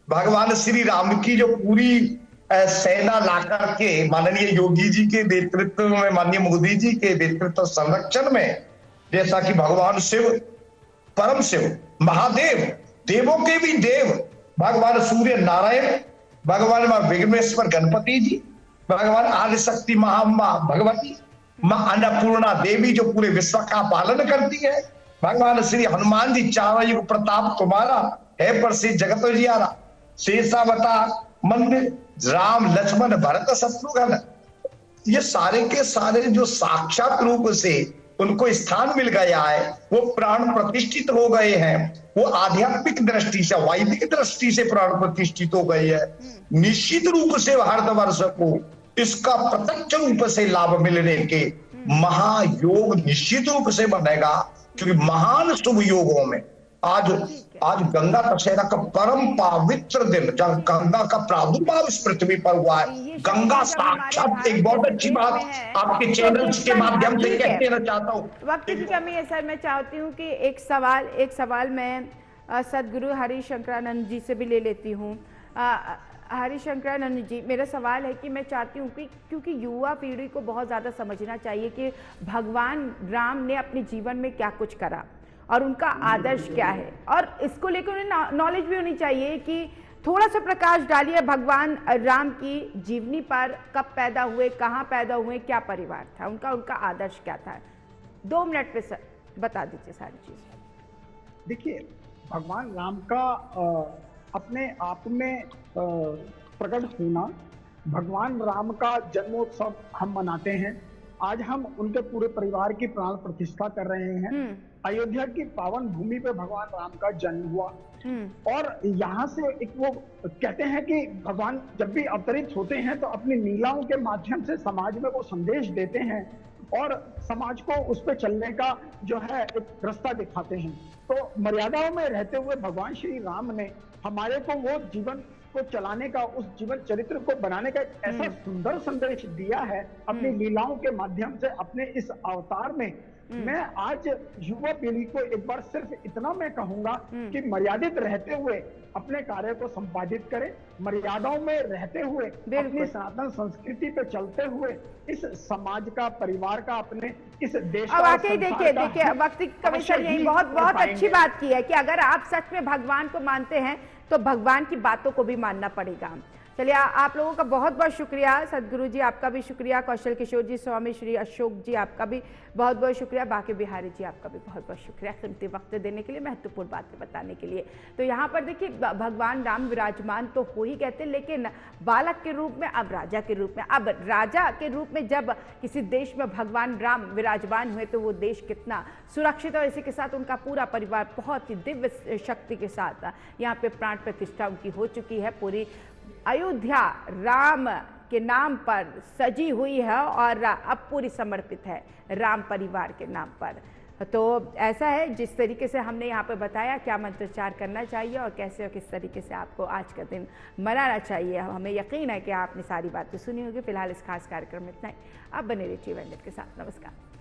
भगवान श्री राम की जो पूरी सेना ला करके माननीय योगी जी के नेतृत्व में, माननीय मोदी जी के नेतृत्व संरक्षण में, जैसा कि भगवान शिव, परम शिव, महादेव, देवों के भी देव भगवान सूर्य नारायण, भगवान मां विघ्नेश्वर गणपति जी, भगवान आदि शक्ति महाअम्बा भगवती, मां अन्नपूर्णा देवी जो पूरे विश्व का पालन करती है, भगवान श्री हनुमान जी, चारों युग प्रताप तुम्हारा है प्रसिद्ध जगत जियारा, शेषावतार मंदिर, राम लक्ष्मण भरत शत्रुघ्न, ये सारे के सारे जो साक्षात रूप से उनको स्थान मिल गया है, वो प्राण प्रतिष्ठित हो गए हैं, वो आध्यात्मिक दृष्टि से, वैदिक दृष्टि से प्राण प्रतिष्ठित हो गए हैं। निश्चित रूप से भारतवर्ष को इसका प्रत्यक्ष रूप से लाभ मिलने के महायोग निश्चित रूप से बनेगा, क्योंकि महान शुभ योगों में आज गंगा दशहरा का परम पवित्र दिन, जब गंगा का प्रादुर्भाव इस पृथ्वी पर हुआ है, गंगा साक्षात, एक बहुत अच्छी बात आपके चैनल के माध्यम से कहना चाहता हूँ। वक्त की कमी है सर, मैं चाहती हूँ कि एक सवाल मैं सदगुरु हरिशंकरानंद जी से भी ले लेती हूँ। हरिशंकरानंद जी, मेरा सवाल है कि मैं चाहती हूँ कि क्योंकि युवा पीढ़ी को बहुत ज़्यादा समझना चाहिए कि भगवान राम ने अपने जीवन में क्या कुछ करा और उनका आदर्श क्या है, और इसको लेकर उन्हें नॉलेज भी होनी चाहिए कि थोड़ा सा प्रकाश डालिए भगवान राम की जीवनी पर, कब पैदा हुए, कहाँ पैदा हुए, क्या परिवार था उनका आदर्श क्या था। 2 मिनट पे सर बता दीजिए सारी चीज़। देखिए, भगवान राम का अपने आप में प्रकट होना, भगवान राम का जन्मोत्सव हम मनाते हैं। आज हम उनके पूरे परिवार की प्राण प्रतिष्ठा कर रहे हैं। अयोध्या की पावन भूमि पे भगवान राम का जन्म हुआ और यहाँ से एक वो कहते हैं कि भगवान जब भी अवतरित होते हैं तो अपनी लीलाओं के माध्यम से समाज में वो संदेश देते हैं और समाज को उस पर चलने का जो है एक रास्ता दिखाते हैं। तो मर्यादाओं में रहते हुए भगवान श्री राम ने हमारे को वो जीवन को चलाने का, उस जीवन चरित्र को बनाने का एक ऐसा सुंदर संदेश दिया है अपनी लीलाओं के माध्यम से, अपने इस अवतार में। मैं आज युवा पीढ़ी को एक बार सिर्फ इतना मैं कहूंगा कि मर्यादित रहते हुए अपने कार्य को संपादित करें, मर्यादाओं में रहते हुए अपनी सनातन संस्कृति पे चलते हुए इस समाज का, परिवार का, अपने इस देश का, वाकई देखिए वक्त की कमी सर, यही बहुत अच्छी बात की है कि अगर आप सच में भगवान को मानते हैं तो भगवान की बातों को भी मानना पड़ेगा। चलिए, आप लोगों का बहुत बहुत शुक्रिया। सदगुरु जी आपका भी शुक्रिया, कौशल किशोर जी, स्वामी श्री अशोक जी आपका भी बहुत बहुत शुक्रिया, बाकी बिहारी जी आपका भी बहुत बहुत शुक्रिया कीमती वक्त देने के लिए, महत्वपूर्ण बातें बताने के लिए। तो यहाँ पर देखिए भगवान राम विराजमान तो हो ही कहते, लेकिन बालक के रूप में, अब राजा के रूप में, अब राजा के रूप में जब किसी देश में भगवान राम विराजमान हुए तो वो देश कितना सुरक्षित, और इसी के साथ उनका पूरा परिवार बहुत ही दिव्य शक्ति के साथ यहाँ पे प्राण प्रतिष्ठा उनकी हो चुकी है। पूरी अयोध्या राम के नाम पर सजी हुई है और अब पूरी समर्पित है राम परिवार के नाम पर। तो ऐसा है, जिस तरीके से हमने यहाँ पर बताया क्या मंत्रोच्चार करना चाहिए और कैसे और किस तरीके से आपको आज का दिन मनाना चाहिए, हमें यकीन है कि आपने सारी बातें सुनी होगी। फिलहाल इस खास कार्यक्रम में इतना ही। आप बने रहिए टीवी 100 के साथ। नमस्कार।